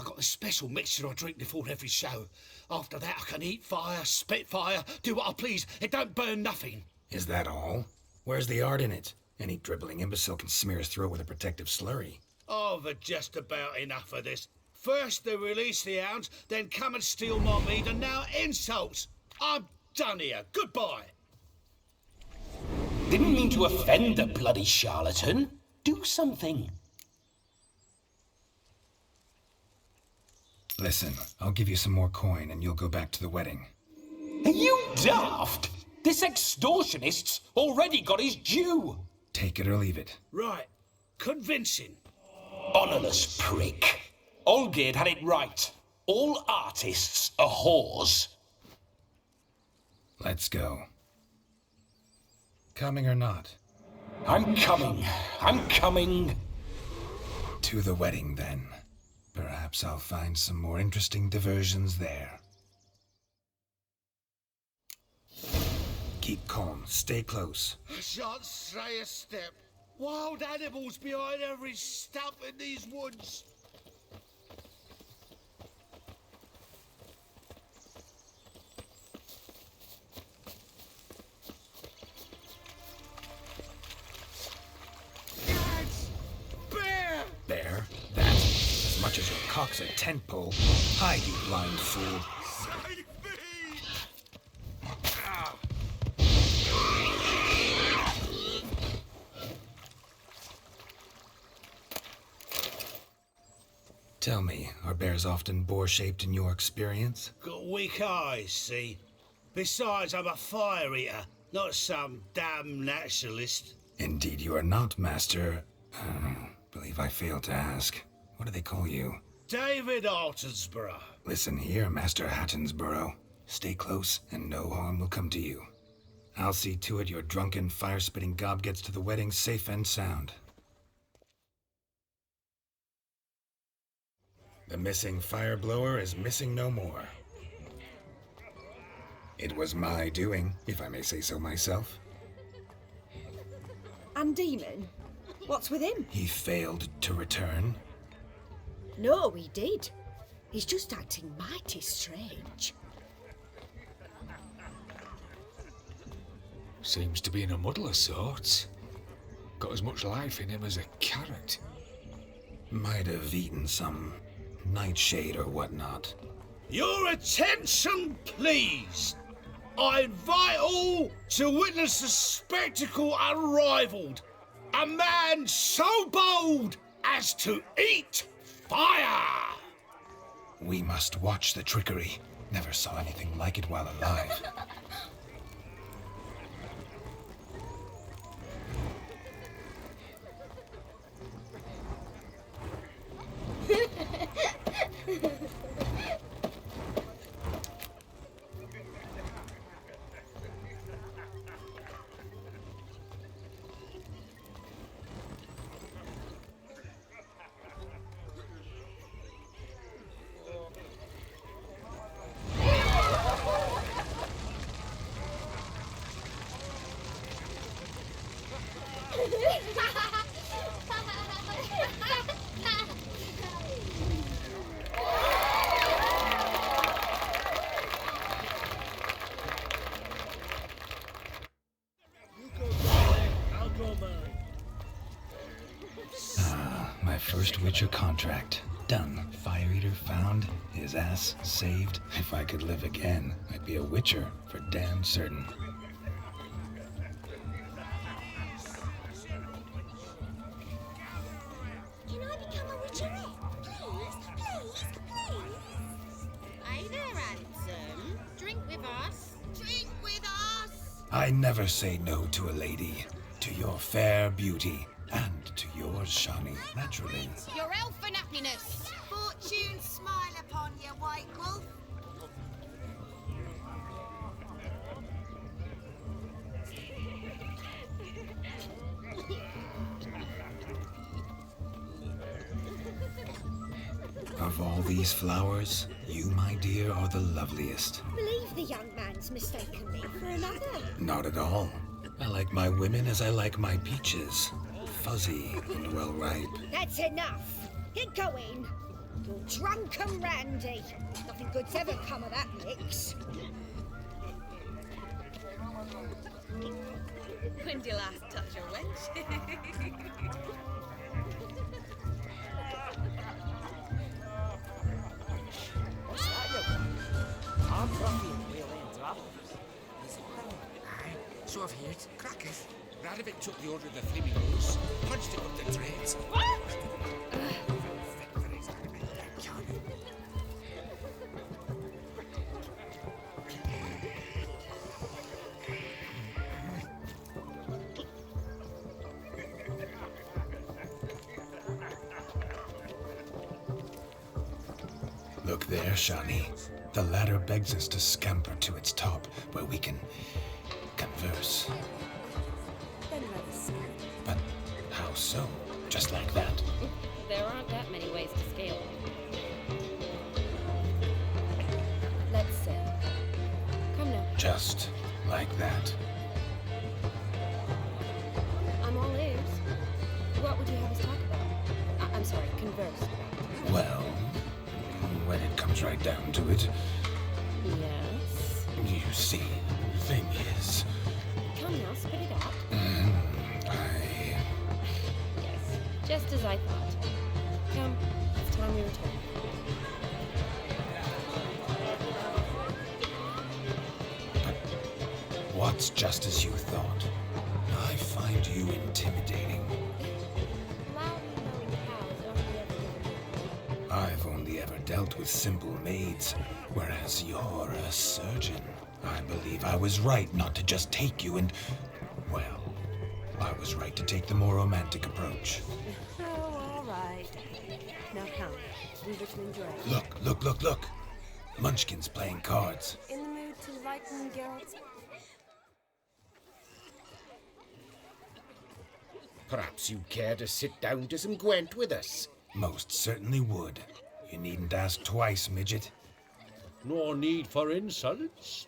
got a special mixture I drink before every show. After that, I can eat fire, spit fire, do what I please. It don't burn nothing. Is that all? Where's the art in it? Any dribbling imbecile can smear his throat with a protective slurry. I've had just about enough of this. First they release the hounds, then come and steal my meat, and now insults. I'm done here. Goodbye. Didn't mean to offend the bloody charlatan. Do something. Listen, I'll give you some more coin and you'll go back to the wedding. Are you daft? This extortionist's already got his due. Take it or leave it. Right. Convincing. Honourless prick. Olgerd had it right. All artists are whores. Let's go. Coming or not? I'm coming. I'm coming. To the wedding, then. Perhaps I'll find some more interesting diversions there. Keep calm. Stay close. I shan't stray a step. Wild animals behind every stump in these woods. There. That. As much as your cock's a tent pole. Hide, you blind fool. Save me! Tell me, are bears often boar-shaped in your experience? Got weak eyes, see? Besides, I'm a fire eater, not some damn naturalist. Indeed you are not, Master. Believe I failed to ask. What do they call you? David Altonsborough. Listen here, Master Hattonsborough. Stay close, and no harm will come to you. I'll see to it your drunken, fire-spitting gob gets to the wedding safe and sound. The missing fire blower is missing no more. It was my doing, if I may say so myself. And Demon? What's with him? He failed to return. No, he did. He's just acting mighty strange. Seems to be in a muddle of sorts. Got as much life in him as a carrot. Might have eaten some nightshade or whatnot. Your attention, please. I invite all to witness a spectacle unrivaled. A man so bold as to eat fire. We must watch the trickery. Never saw anything like it while alive. My first Witcher contract. Done. Fire Eater found. His ass saved. If I could live again, I'd be a Witcher for damn certain. Can I become a witcherette? Please. Hey there, handsome. Drink with us. Drink with us. I never say no to a lady. To your fair beauty. And to yours, Shani, naturally. Your elfin happiness. Fortune smile upon you, white wolf. Of all these flowers, you, my dear, are the loveliest. Believe the young man's mistaken me for another. Not at all. I like my women as I like my peaches. Fuzzy and well ripe. That's enough. Get going. You're drunk and randy. Nothing good's ever come of that mix. When did you last touch a wench? So I've heard. Crackers. Radovic took the order of the flaming rose, punched it up the dreads. Look there, Shani. The ladder begs us to scamper to its top, where we can converse. But how so? Just like that? There aren't that many ways to scale. Let's sit. Come now. Just like that? I'm all ears. What would you have us talk about? I'm sorry, converse about. Well, when it comes right down to it. Yes? You see, the thing is... Come now, spit it out. Yes, just as I thought. Come, it's time we return. But what's just as you thought? I find you intimidating. I've only ever dealt with simple maids, whereas you're a surgeon. I believe I was right not to just take you and... well, I was right to take the more romantic approach. Oh, all right. Now come. We wish to enjoy. Look. Munchkin's playing cards. In the mood to lighten Geralt's... Perhaps you'd care to sit down to some Gwent with us? Most certainly would. You needn't ask twice, midget. No need for insolence.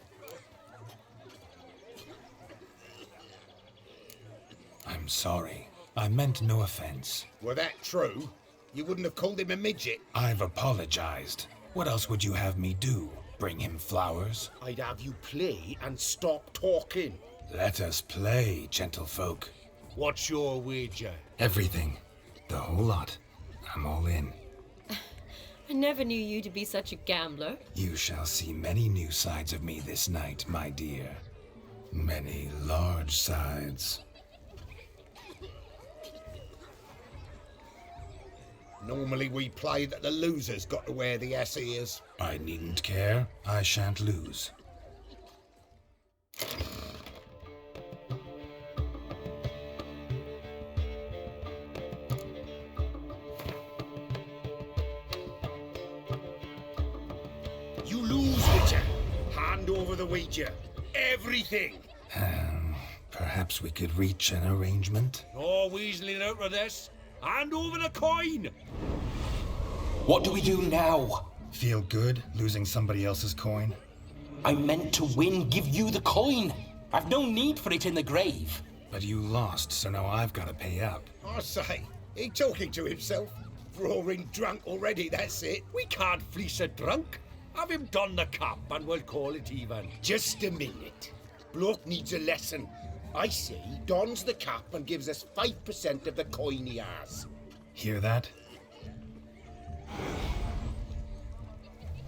I'm sorry. I meant no offense. Were that true, you wouldn't have called him a midget. I've apologized. What else would you have me do? Bring him flowers? I'd have you play and stop talking. Let us play, gentlefolk. What's your wager? Everything. The whole lot. I'm all in. I never knew you to be such a gambler. You shall see many new sides of me this night, my dear. Many large sides. Normally we play that the loser's got to wear the ears. I needn't care. I shan't lose. You lose, Witcher. Hand over the wager. Everything. Perhaps we could reach an arrangement? No weaseling out of this. Hand over the coin. What do we do now? Feel good losing somebody else's coin? I meant to win, give you the coin. I've no need for it in the grave. But you lost, so now I've got to pay up. I say, he talking to himself. Roaring drunk already, that's it. We can't fleece a drunk. Have him don the cap and we'll call it even. Just a minute. Bloke needs a lesson. I say he dons the cap and gives us 5% of the coin he has. Hear that?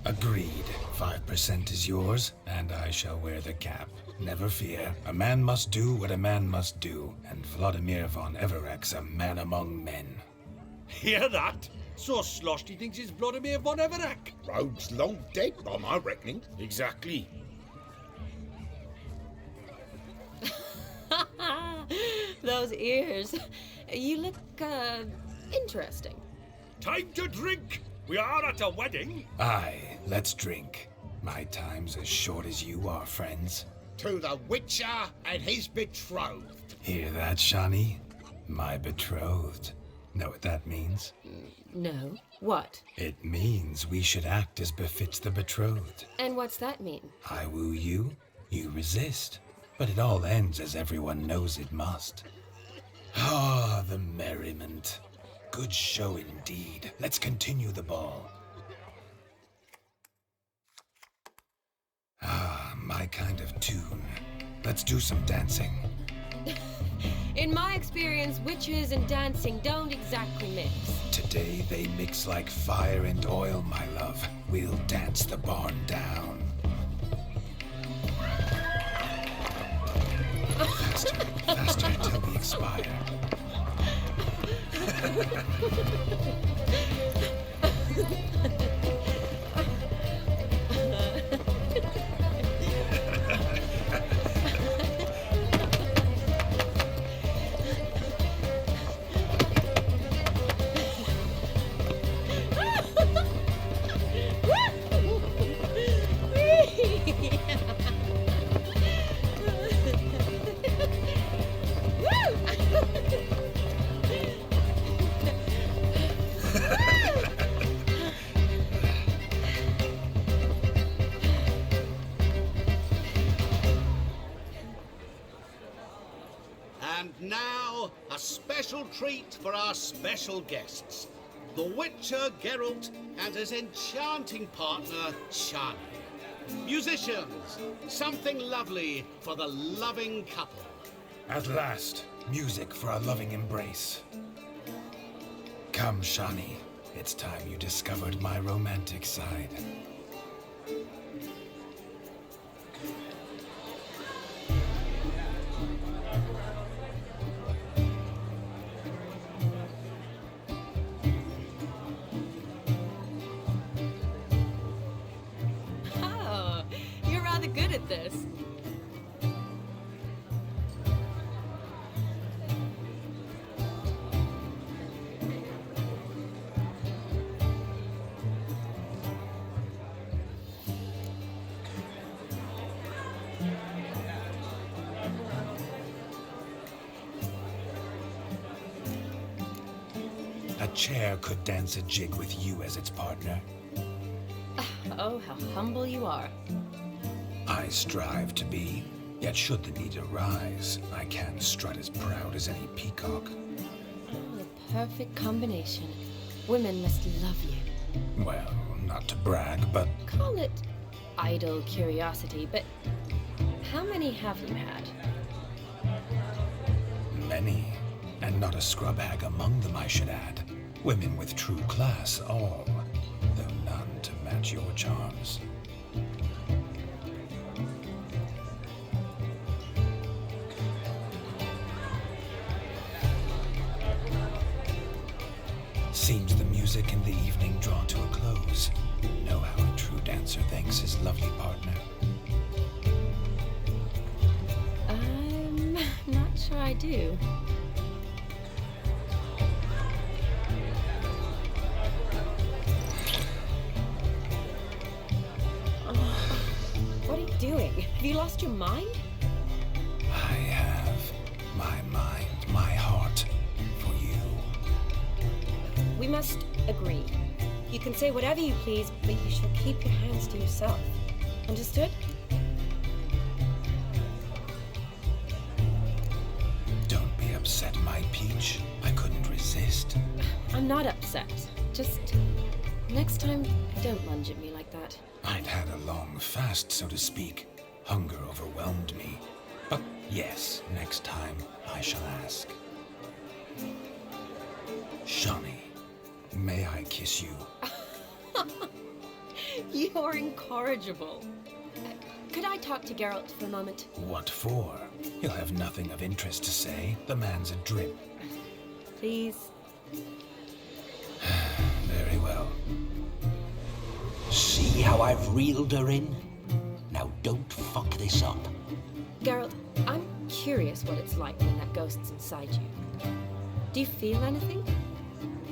Agreed. 5% is yours, and I shall wear the cap. Never fear. A man must do what a man must do, and Vladimir von Everek's a man among men. Hear that? So sloshed he thinks he's Vladimir von Everek. Rogue's long dead, by my reckoning. Exactly. Those ears. You look, interesting. Time to drink. We are at a wedding. Aye, let's drink. My time's as short as you are, friends. To the Witcher and his betrothed. Hear that, Shani? My betrothed. Know what that means? No. What? It means we should act as befits the betrothed. And what's that mean? I woo you, you resist. But it all ends as everyone knows it must. Ah, the merriment. Good show indeed. Let's continue the ball. Ah, my kind of tune. Let's do some dancing. In my experience, witches and dancing don't exactly mix. Today they mix like fire and oil, my love. We'll dance the barn down. Faster, faster until we expire. And now, a special treat for our special guests. The Witcher Geralt and his enchanting partner, Shani. Musicians, something lovely for the loving couple. At last, music for a loving embrace. Come, Shani. It's time you discovered my romantic side. Oh, you're rather good at this. A chair could dance a jig with you as its partner. Oh, how humble you are. I strive to be, yet should the need arise, I can strut as proud as any peacock. Oh, the perfect combination. Women must love you. Well, not to brag, but Call it idle curiosity, but how many have you had? Many, and not a scrub hag among them, I should add. Women with true class, all, though none to match your charms. Seems the music in the evening draw to a close. Know how a true dancer thanks his lovely partner. I'm not sure I do. What are you doing? Have you lost your mind? I have my mind, my heart for you. We must agree. You can say whatever you please, but you shall keep your hands to yourself. Understood? Don't be upset, my peach. I couldn't resist. I'm not upset. Just next time, don't lunge at me like that. I'd had a long fast, so to speak. Hunger overwhelmed me. But yes, next time I shall ask. Shawnee, may I kiss you? You're incorrigible. Could I talk to Geralt for a moment? What for? He'll have nothing of interest to say. The man's a drip. Please? Very well. See how I've reeled her in? Now don't fuck this up. Geralt, I'm curious what it's like when that ghost's inside you. Do you feel anything?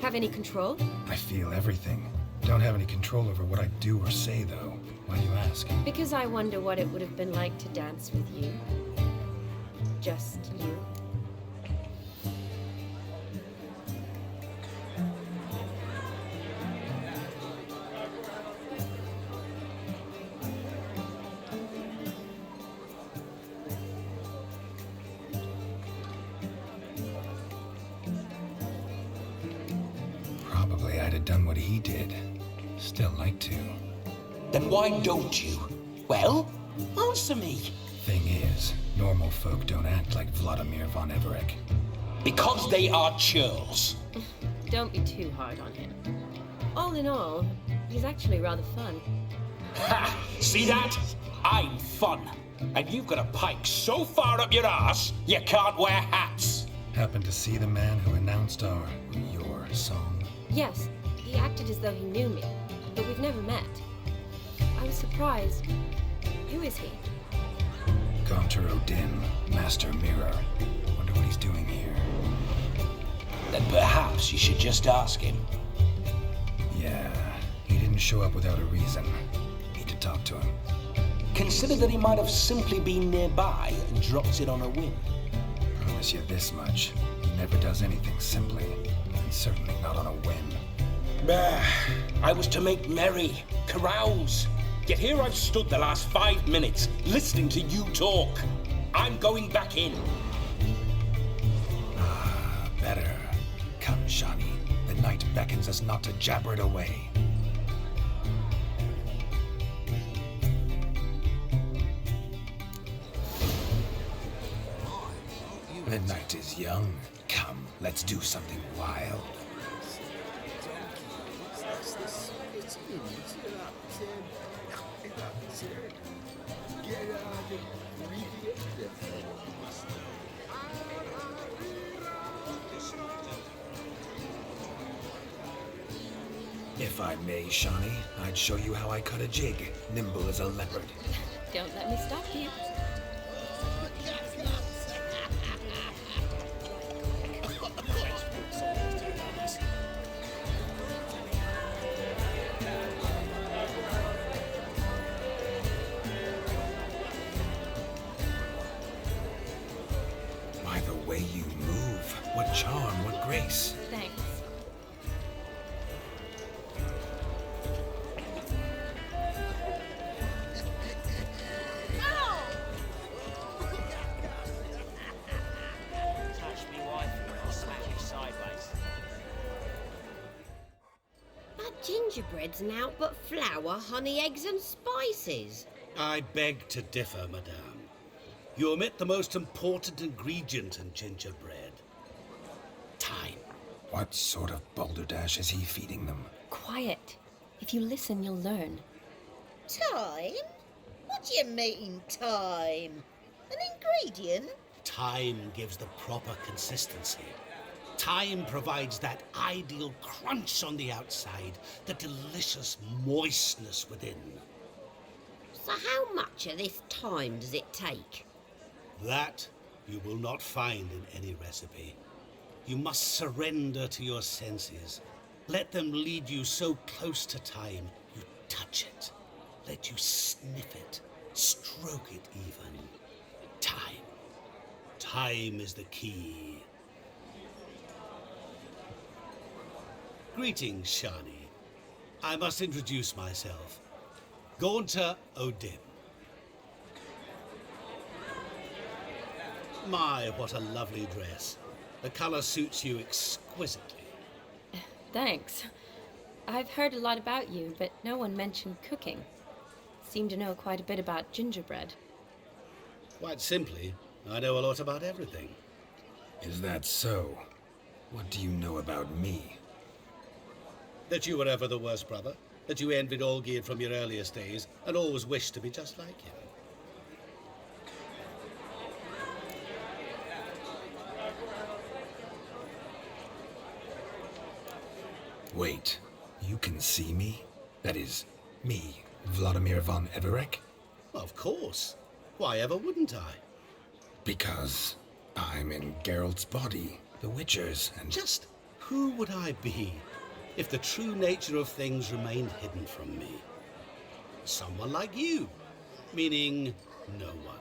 Have any control? I feel everything. Don't have any control over what I do or say, though. Why do you ask? Because I wonder what it would have been like to dance with you. Just you. Probably I'd have done what he did. Still like to. Then why don't you? Well, answer me. Thing is, normal folk don't act like Vladimir von Everett. Because they are churls. Don't be too hard on him. All in all, he's actually rather fun. Ha! See that? I'm fun. And you've got a pike so far up your ass, you can't wear hats. Happen to see the man who announced your song? Yes, he acted as though he knew me, but we've never met. I was surprised. Who is he? Gaunter Odin, Master Mirror. Wonder what he's doing here. Then perhaps you should just ask him. Yeah, he didn't show up without a reason. Need to talk to him. Consider that he might have simply been nearby and dropped it on a whim. Promise you this much. He never does anything simply. And certainly not on a whim. I was to make merry, carouse. Yet here I've stood the last 5 minutes, listening to you talk. I'm going back in. Better. Come, Shawnee. The night beckons us not to jabber it away. The night is young. Come, let's do something wild. If I may, Shawnee, I'd show you how I cut a jig, nimble as a leopard. Don't let me stop you. By the way you move, what charm, what grace. Thanks. Gingerbread's naught but flour, honey, eggs and spices. I beg to differ, madame. You omit the most important ingredient in gingerbread. What sort of balderdash is he feeding them? Quiet. If you listen, you'll learn. Time? What do you mean, time? An ingredient? Time gives the proper consistency. Time provides that ideal crunch on the outside, the delicious moistness within. So how much of this time does it take? That you will not find in any recipe. You must surrender to your senses. Let them lead you so close to time, you touch it. Let you sniff it, stroke it even. Time. Time is the key. Greetings, Shani. I must introduce myself. Gaunter O'Dim. My, what a lovely dress. The colour suits you exquisitely. Thanks. I've heard a lot about you, but no one mentioned cooking. Seem to know quite a bit about gingerbread. Quite simply, I know a lot about everything. Is that so? What do you know about me? That you were ever the worst brother, that you envied Olgierd from your earliest days, and always wished to be just like him. Wait, you can see me? That is, me, Vladimir von Everek? Of course. Why ever wouldn't I? Because I'm in Geralt's body, the Witcher's, and... Just who would I be if the true nature of things remained hidden from me? Someone like you, meaning no one.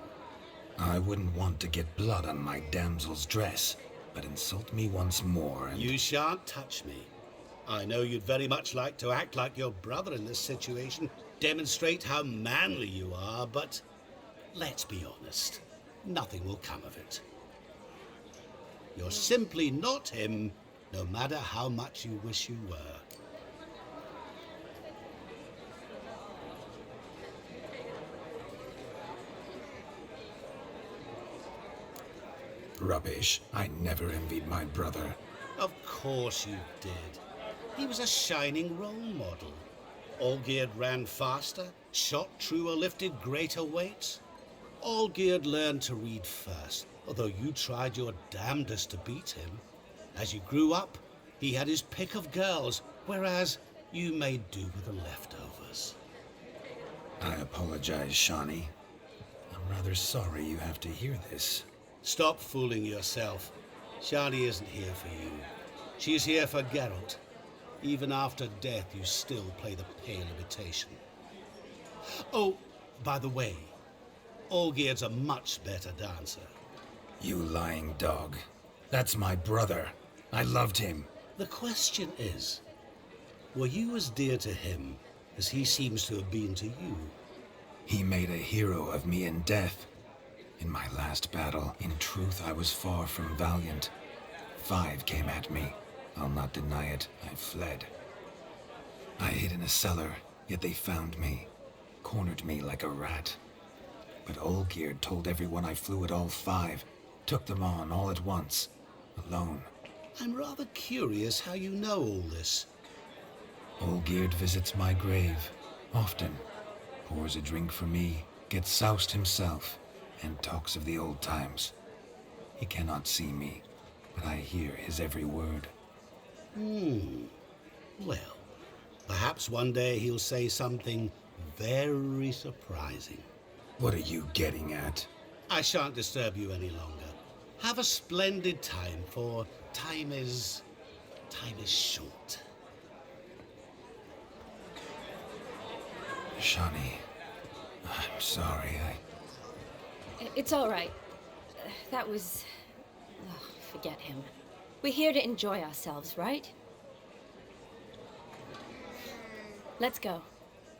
I wouldn't want to get blood on my damsel's dress, but insult me once more and... You shan't touch me. I know you'd very much like to act like your brother in this situation, demonstrate how manly you are, but let's be honest, nothing will come of it. You're simply not him, no matter how much you wish you were. Rubbish. I never envied my brother. Of course you did. He was a shining role model. Olgierd ran faster, shot truer, lifted greater weights. Olgierd learned to read first, although you tried your damnedest to beat him. As you grew up, he had his pick of girls, whereas you made do with the leftovers. I apologize, Shani. I'm rather sorry you have to hear this. Stop fooling yourself. Shani isn't here for you. She's here for Geralt. Even after death, you still play the pale imitation. Oh, by the way, Olgierd's a much better dancer. You lying dog. That's my brother. I loved him. The question is, were you as dear to him as he seems to have been to you? He made a hero of me in death. In my last battle, in truth, I was far from valiant. 5 came at me. I'll not deny it, I fled. I hid in a cellar, yet they found me, cornered me like a rat. But Olgierd told everyone I flew at all 5, took them on all at once, alone. I'm rather curious how you know all this. Olgierd visits my grave, often, pours a drink for me, gets soused himself, and talks of the old times. He cannot see me, but I hear his every word. Well, perhaps one day he'll say something very surprising. What are you getting at? I shan't disturb you any longer. Have a splendid time, for time is short. Shani, I'm sorry, It's all right. That was... Oh, forget him. We're here to enjoy ourselves, right? Let's go.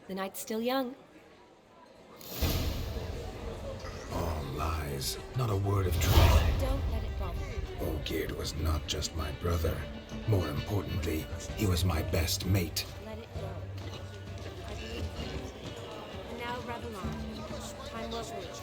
The night's still young. All lies, not a word of truth. Don't let it bother you. Olgierd was not just my brother. More importantly, he was my best mate. Let it go. And now, Ravelar. Time well spent.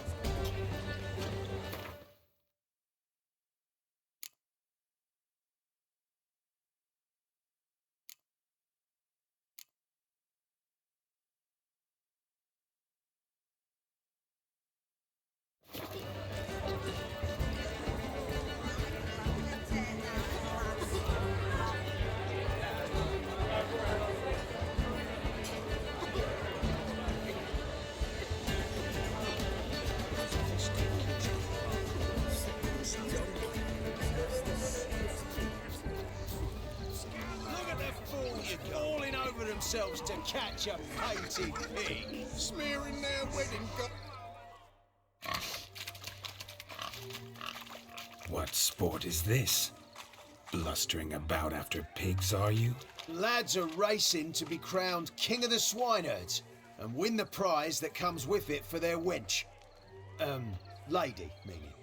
themselves to catch a painted pig. Smearing their wedding What sport is this? Blustering about after pigs, are you? Lads are racing to be crowned King of the Swineherds and win the prize that comes with it for their wench. Lady, meaning.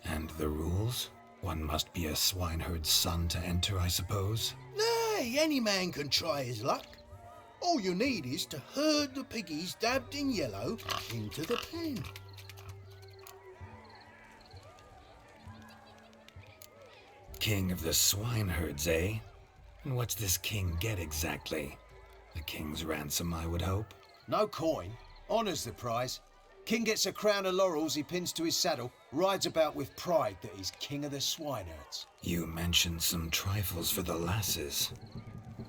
And the rules? One must be a swineherd's son to enter, I suppose? Nay, any man can try his luck. All you need is to herd the piggies dabbed in yellow into the pen. King of the swineherds, eh? And what's this king get exactly? The king's ransom, I would hope? No coin. Honours the prize. King gets a crown of laurels he pins to his saddle, rides about with pride that he's king of the swineherds. You mentioned some trifles for the lasses.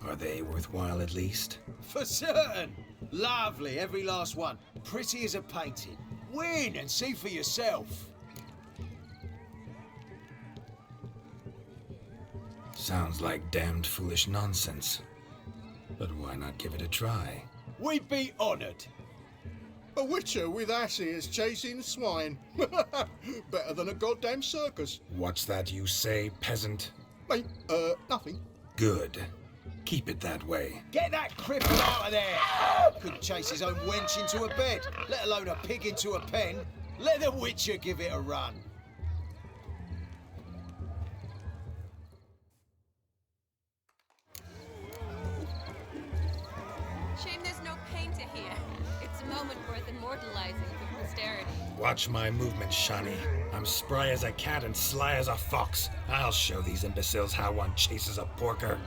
Are they worthwhile at least? For certain! Lovely, every last one. Pretty as a painting. Win and see for yourself. Sounds like damned foolish nonsense. But why not give it a try? We'd be honoured. A witcher with asses chasing swine. Better than a goddamn circus. What's that you say, peasant? Mate, nothing. Good. Keep it that way. Get that cripple out of there! Couldn't chase his own wench into a bed, let alone a pig into a pen. Let the witcher give it a run. Shame there's no painter here. It's a moment worth immortalizing for posterity. Watch my movements, Shani. I'm spry as a cat and sly as a fox. I'll show these imbeciles how one chases a porker.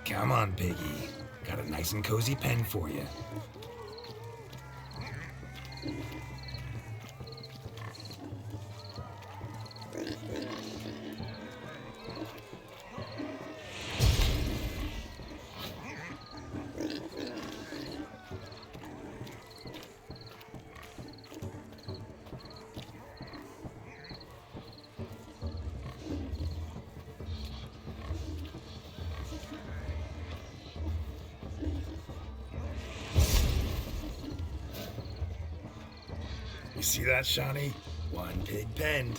Come on, piggy. Got a nice and cozy pen for you. See that, Shani? One pig penned.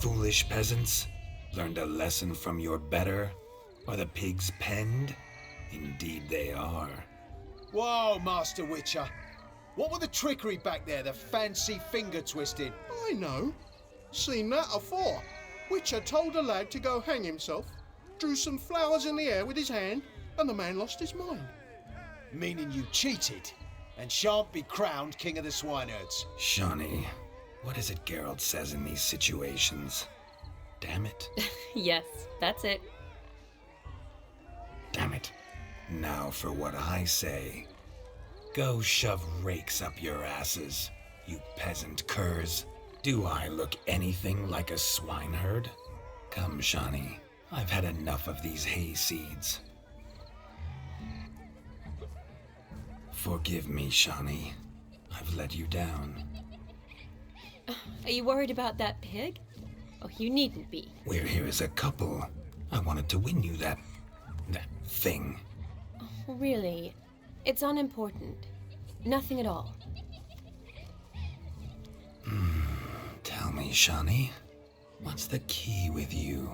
Foolish peasants, learned a lesson from your better? Are the pigs penned? Indeed they are. Whoa, Master Witcher. What were the trickery back there, the fancy finger twisting? I know. Seen that afore. Witcher told a lad to go hang himself, drew some flowers in the air with his hand, and the man lost his mind. Meaning you cheated, and shan't be crowned King of the Swineherds. Shani, what is it Geralt says in these situations? Damn it. Yes, that's it. Damn it. Now for what I say. Go shove rakes up your asses, you peasant curs. Do I look anything like a swineherd? Come, Shani. I've had enough of these hay seeds. Forgive me, Shani. I've let you down. Are you worried about that pig? Oh, you needn't be. We're here as a couple. I wanted to win you that thing. Oh, really? It's unimportant. Nothing at all. Tell me, Shani, what's the key with you?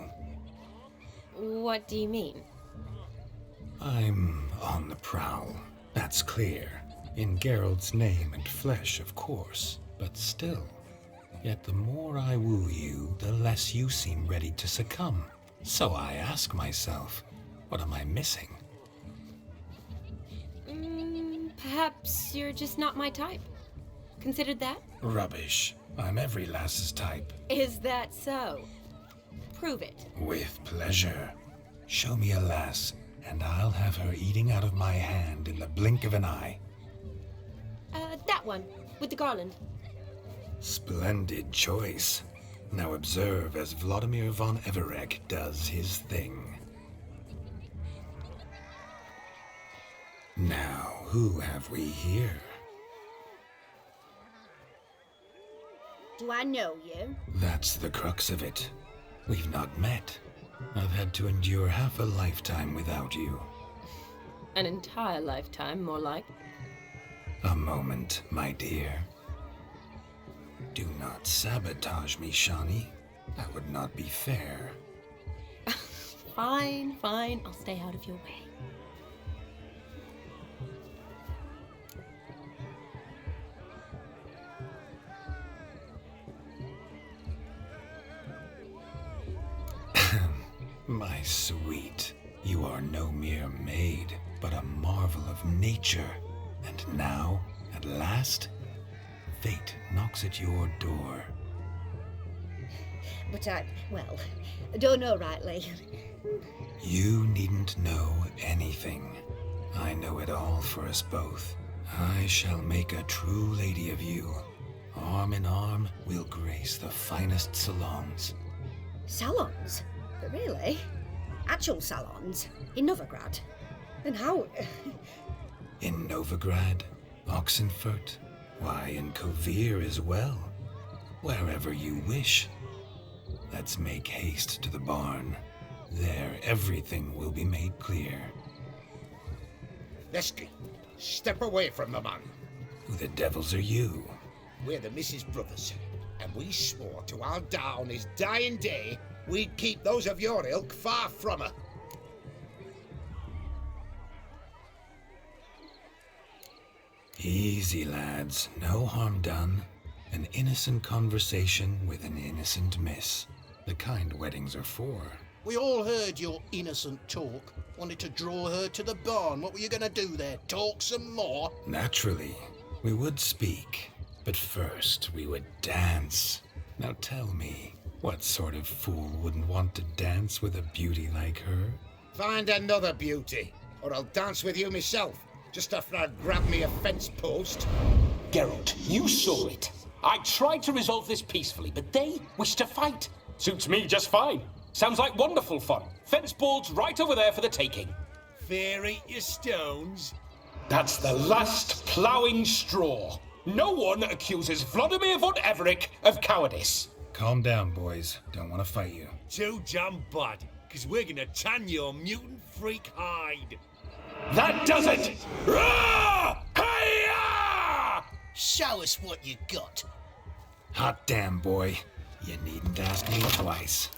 What do you mean? I'm on the prowl. That's clear. In Geralt's name and flesh, of course. But still. Yet the more I woo you, the less you seem ready to succumb. So I ask myself, What am I missing? Perhaps you're just not my type. Considered that? Rubbish. I'm every lass's type. Is that so? Prove it. With pleasure. Show me a lass, and I'll have her eating out of my hand in the blink of an eye. That one, with the garland. Splendid choice. Now observe as Vladimir von Everek does his thing. Now, who have we here? Do I know you? That's the crux of it. We've not met. I've had to endure half a lifetime without you. An entire lifetime, more like. A moment, my dear. Do not sabotage me, Shani. That would not be fair. Fine, fine. I'll stay out of your way. My sweet, you are no mere maid, but a marvel of nature. And now, at last, fate knocks at your door. But I don't know rightly. You needn't know anything. I know it all for us both. I shall make a true lady of you. Arm in arm, we'll grace the finest salons. Salons? But really? Actual salons? In Novigrad? And how? In Novigrad, Oxenfurt, why, in Kovir as well. Wherever you wish. Let's make haste to the barn. There, everything will be made clear. Lesky, step away from the man. Who the devils are you? We're the Mrs. Brothers, and we swore to our da on his dying day we'd keep those of your ilk far from her. Easy, lads. No harm done. An innocent conversation with an innocent miss. The kind weddings are for. We all heard your innocent talk. Wanted to draw her to the barn. What were you going to do there? Talk some more? Naturally. We would speak. But first, we would dance. Now tell me, what sort of fool wouldn't want to dance with a beauty like her? Find another beauty, or I'll dance with you myself, just after I grab me a fence post. Geralt, you saw it. I tried to resolve this peacefully, but they wish to fight. Suits me just fine. Sounds like wonderful fun. Fence boards right over there for the taking. Fear eat your stones. That's the last ploughing straw. No one accuses Vladimir von Everek of cowardice. Calm down, boys. Don't want to fight you. Too damn bad, because we're gonna tan your mutant freak hide. That does it! Rah! Hi-ya! Show us what you got. Hot damn, boy. You needn't ask me twice.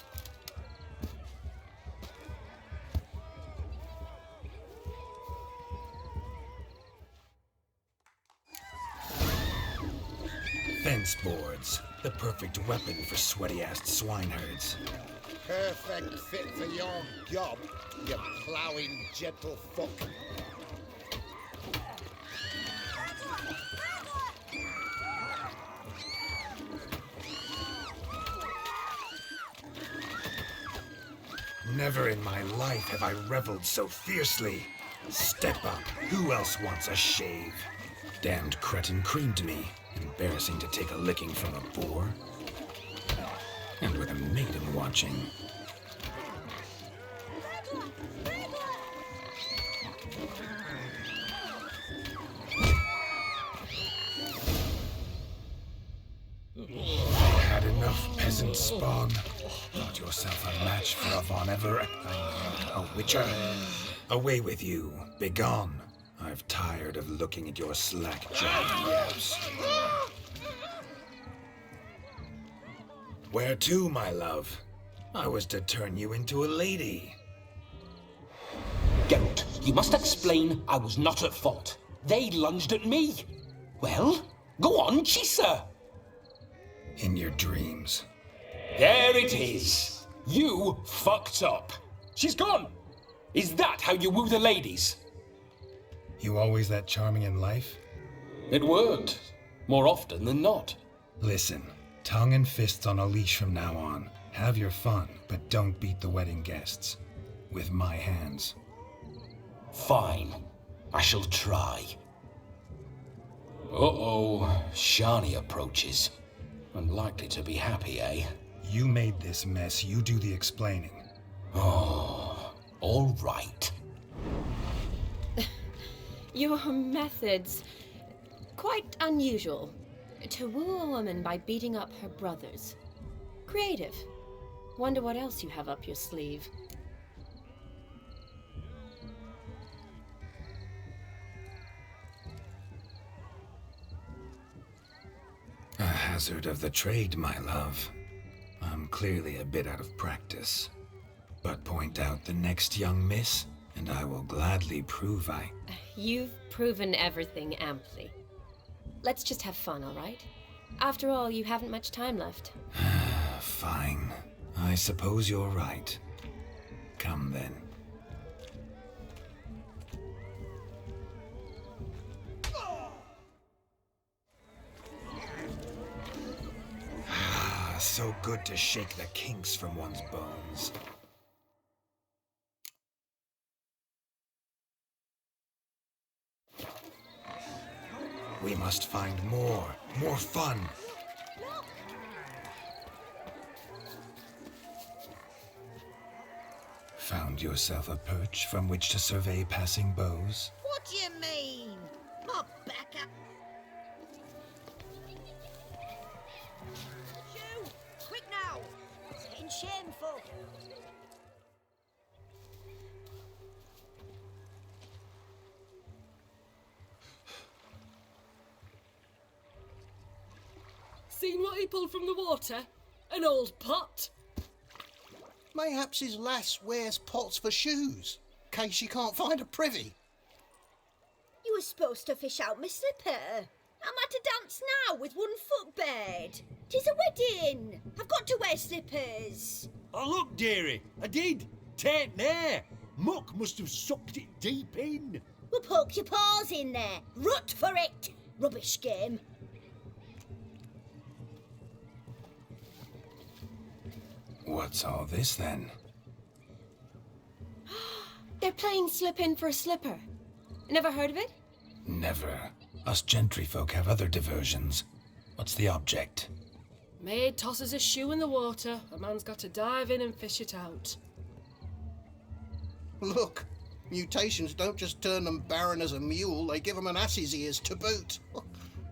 Fence boards. The perfect weapon for sweaty-assed swineherds. Perfect fit for your gob, you ploughing gentle fuck. Never in my life have I reveled so fiercely. Step up. Who else wants a shave? Damned cretin creamed me. Embarrassing to take a licking from a boar. And with a maiden watching. Had enough, peasant spawn. Thought yourself a match for a Von Everett, a witcher. Away with you. Begone. I've tired of looking at your slack-jawed yaps. Where to, my love? I was to turn you into a lady. Geralt, you must explain I was not at fault. They lunged at me. Well, go on, Chisa. In your dreams. There it is. You fucked up. She's gone. Is that how you woo the ladies? You always that charming in life? It worked. More often than not. Listen, tongue and fists on a leash from now on. Have your fun, but don't beat the wedding guests. With my hands. Fine. I shall try. Uh-oh. Shani approaches. Unlikely to be happy, eh? You made this mess. You do the explaining. Oh, all right. Your methods... quite unusual. To woo a woman by beating up her brothers. Creative. Wonder what else you have up your sleeve. A hazard of the trade, my love. I'm clearly a bit out of practice. But point out the next young miss, and I will gladly prove You've proven everything amply. Let's just have fun, all right? After all, you haven't much time left. Fine. I suppose you're right. Come then. So good to shake the kinks from one's bones. We must find more fun. Found yourself a perch from which to survey passing beaux? What do you mean? My back up. Shoo! Quick now! It's getting shameful. Seen what he pulled from the water? An old pot? Mayhaps his lass wears pots for shoes, case she can't find a privy. You were supposed to fish out my slipper. I'm at a dance now with one foot bared. 'Tis a wedding. I've got to wear slippers. Oh, look, dearie, I did. Tain't there. Muck must have sucked it deep in. Well, poke your paws in there. Rut for it. Rubbish game. What's all this then? They're playing slip in for a slipper. Never heard of it? Never. Us gentry folk have other diversions. What's the object? Maid tosses a shoe in the water. A man's got to dive in and fish it out. Look, mutations don't just turn them barren as a mule, they give them an ass's ears to boot.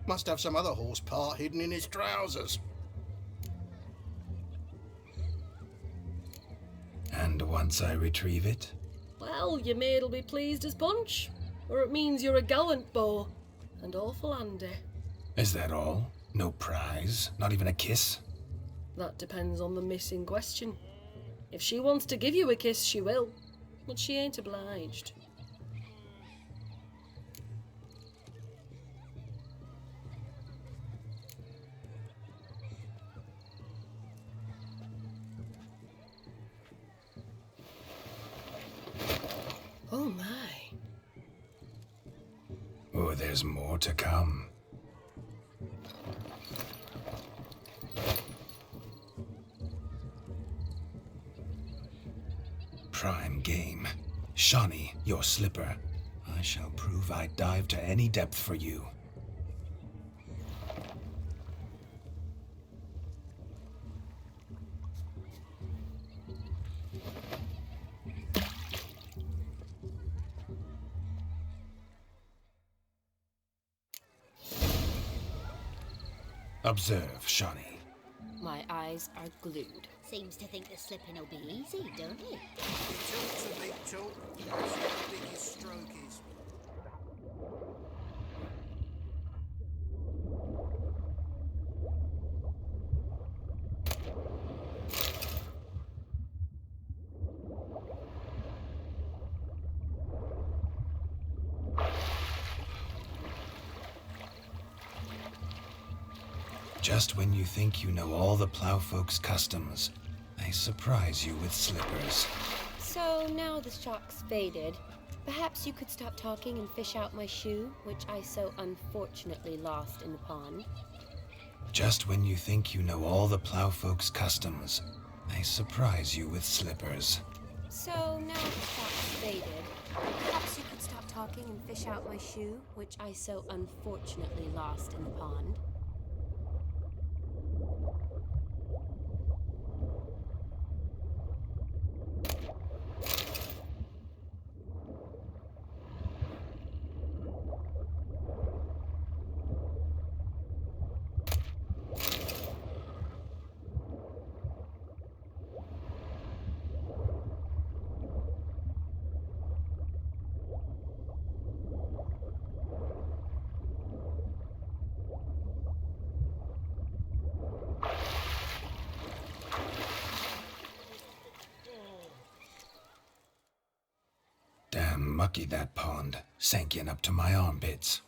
Must have some other horse part hidden in his trousers. And once I retrieve it? Well, your maid'll be pleased as punch. Or it means you're a gallant beau. And awful handy. Is that all? No prize? Not even a kiss? That depends on the miss in question. If she wants to give you a kiss, she will. But she ain't obliged. Oh my. Oh, there's more to come. Prime game. Shawnee, your slipper. I shall prove I dive to any depth for you. Observe, Shawnee. My eyes are glued. Seems to think the slipping will be easy, don't it? Talk's a big talk. That's how big his stroke is. Just when you think you know all the plowfolk's customs, they surprise you with slippers. So now the shock's faded. Perhaps you could stop talking and fish out my shoe, which I so unfortunately lost in the pond. Just when you think you know all the plowfolk's customs, they surprise you with slippers. So now the shock's faded. Perhaps you could stop talking and fish out my shoe, which I so unfortunately lost in the pond. Damn mucky that pond, sank in up to my armpits.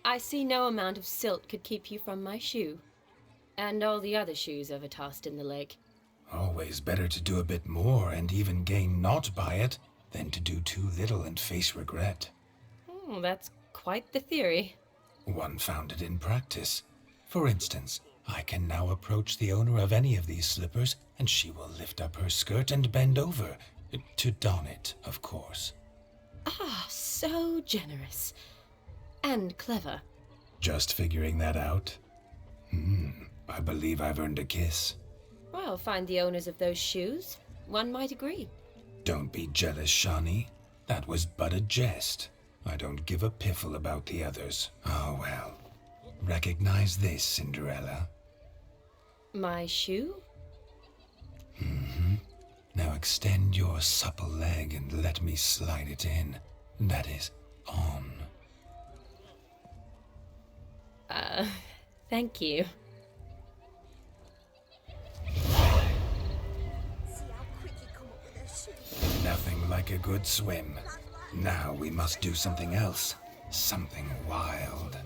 I see no amount of silt could keep you from my shoe. And all the other shoes ever tossed in the lake. Always better to do a bit more and even gain naught by it than to do too little and face regret. Oh, that's quite the theory. One found it in practice. For instance, I can now approach the owner of any of these slippers, and she will lift up her skirt and bend over, to don it, of course. Ah, so generous. And clever. Just figuring that out? I believe I've earned a kiss. Well, find the owners of those shoes. One might agree. Don't be jealous, Shawnee. That was but a jest. I don't give a piffle about the others. Oh well. Recognize this, Cinderella. My shoe? Now extend your supple leg and let me slide it in. That is, on. Thank you. Nothing like a good swim. Now we must do something else. Something wild.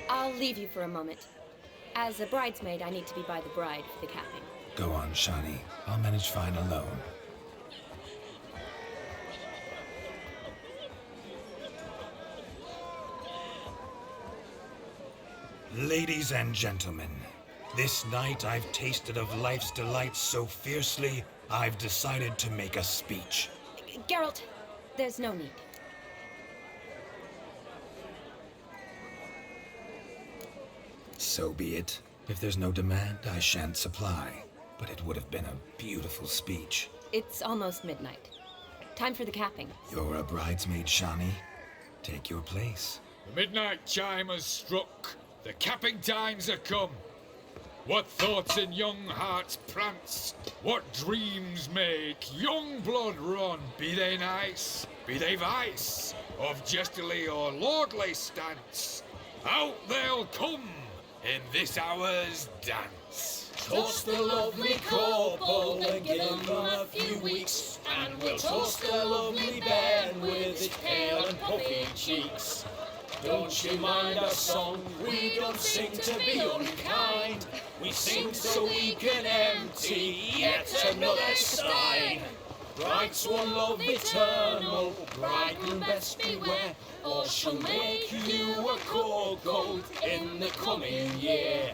I'll leave you for a moment. As a bridesmaid, I need to be by the bride for the capping. Go on, Shawnee. I'll manage fine alone. Ladies and gentlemen, this night I've tasted of life's delights so fiercely, I've decided to make a speech. Geralt, there's no need. So be it. If there's no demand, I shan't supply. But it would have been a beautiful speech. It's almost midnight. Time for the capping. You're a bridesmaid, Shawnee. Take your place. The midnight chime has struck. The capping times are come. What thoughts in young hearts prance? What dreams make young blood run? Be they nice, be they vice, of jestily or lordly stance, out they'll come in this hour's dance. Toast the lovely couple and give them a few weeks, and we'll toast the lovely Ben with his pale and puffy cheeks. Don't you mind our song? We don't sing to be unkind. We sing so we can empty yet another stein. Bright swan love eternal, bridegroom best beware, or she'll make you a cold in the coming year.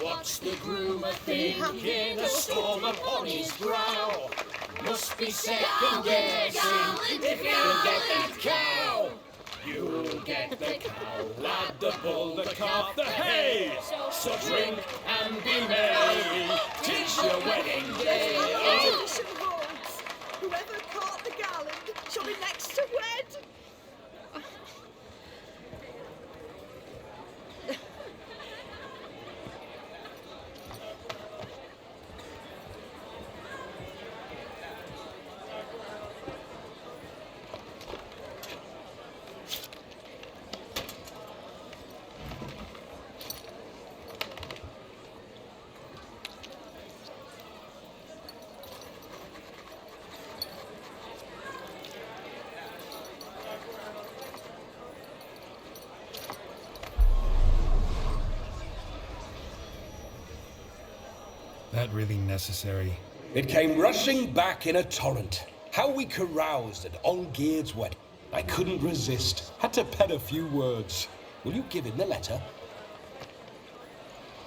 What's the groom a thinking? A storm upon his brow. Must be second guessing if he'll get that cow. You'll get the cow, lad, the bull, the calf, the hay. So drink and be merry, 'tis your wedding day. Tradition holds. Whoever caught the garland shall be next to wed. that really necessary? It came rushing back in a torrent. How we caroused at Olgierd's wedding. I couldn't resist. Had to pen a few words. Will you give him the letter?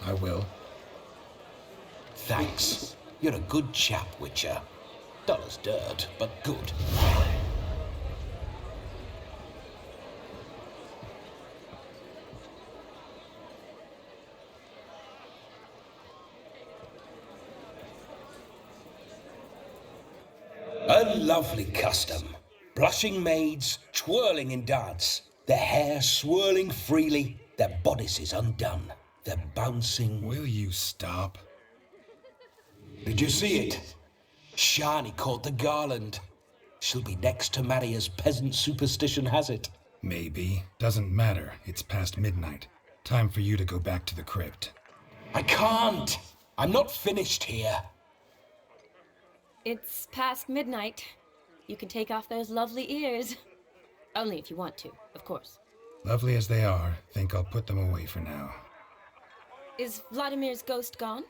I will. Thanks. You're a good chap, Witcher. Dull as dirt, but good. A lovely custom. Blushing maids, twirling in dance, their hair swirling freely, their bodices undone, their bouncing... Will you stop? Did you see it? Shani caught the garland. She'll be next to marry as peasant superstition has it. Maybe. Doesn't matter. It's past midnight. Time for you to go back to the crypt. I can't. I'm not finished here. It's past midnight. You can take off those lovely ears. Only if you want to, of course. Lovely as they are, think I'll put them away for now. Is Vladimir's ghost gone?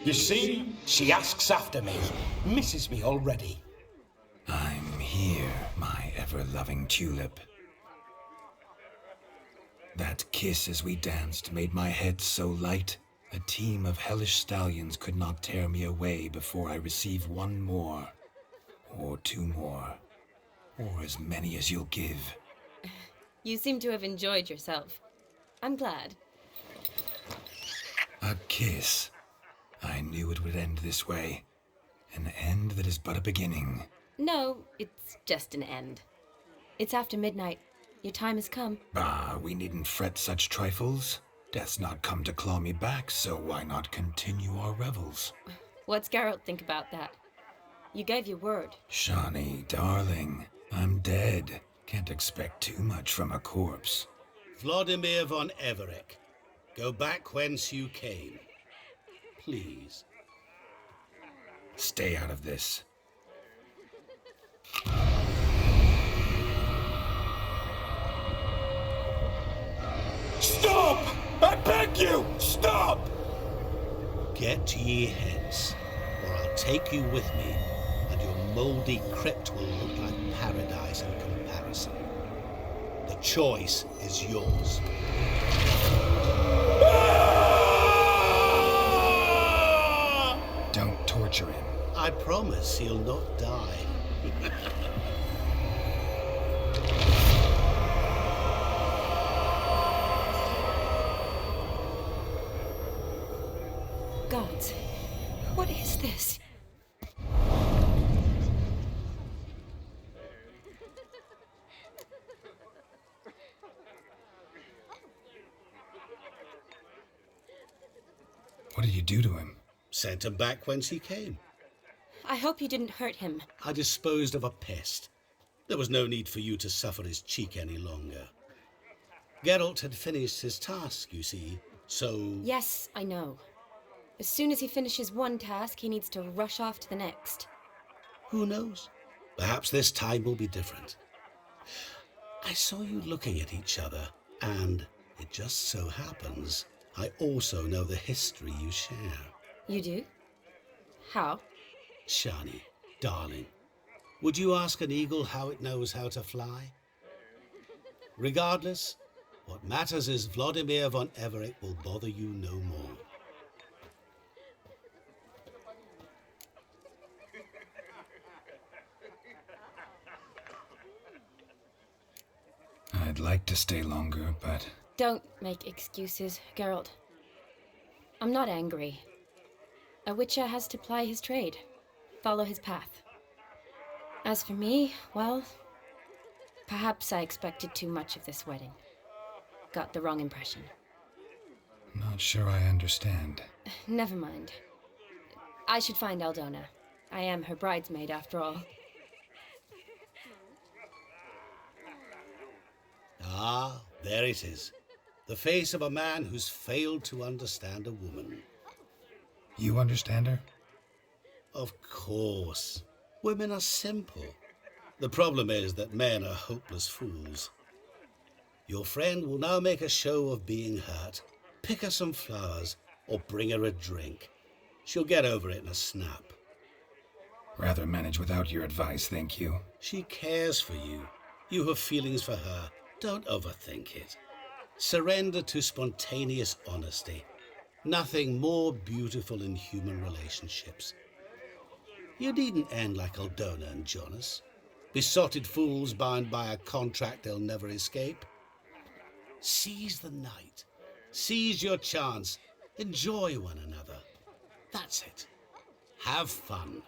You see? She asks after me. Misses me already. I'm here, my ever-loving tulip. That kiss as we danced made my head so light. A team of hellish stallions could not tear me away before I receive one more. Or two more. Or as many as you'll give. You seem to have enjoyed yourself. I'm glad. A kiss. I knew it would end this way. An end that is but a beginning. No, it's just an end. It's after midnight. Your time has come. Bah, we needn't fret such trifles. Death's not come to claw me back, so why not continue our revels? What's Geralt think about that? You gave your word. Shani, darling, I'm dead. Can't expect too much from a corpse. Vladimir von Everec, go back whence you came. Please. Stay out of this. Stop! I beg you! Stop! Get ye hence, or I'll take you with me, and your mouldy crypt will look like paradise in comparison. The choice is yours. Don't torture him. I promise he'll not die. Gods, what is this? What did you do to him? Sent him back whence he came. I hope you didn't hurt him. I disposed of a pest. There was no need for you to suffer his cheek any longer. Geralt had finished his task, you see, so... Yes, I know. As soon as he finishes one task, he needs to rush off to the next. Who knows? Perhaps this time will be different. I saw you looking at each other, and it just so happens I also know the history you share. You do? How? Shani, darling, would you ask an eagle how it knows how to fly? Regardless, what matters is Vladimir von Everec will bother you no more. I'd like to stay longer, but... Don't make excuses, Geralt. I'm not angry. A witcher has to ply his trade, follow his path. As for me, well, perhaps I expected too much of this wedding. Got the wrong impression. Not sure I understand. Never mind. I should find Aldona. I am her bridesmaid, after all. Ah, there it is. The face of a man who's failed to understand a woman. You understand her? Of course. Women are simple. The problem is that men are hopeless fools. Your friend will now make a show of being hurt, pick her some flowers, or bring her a drink. She'll get over it in a snap. Rather manage without your advice, thank you. She cares for you. You have feelings for her. Don't overthink it. Surrender to spontaneous honesty. Nothing more beautiful in human relationships. You needn't end like Aldona and Jonas. Besotted fools bound by a contract they'll never escape. Seize the night. Seize your chance. Enjoy one another. That's it. Have fun.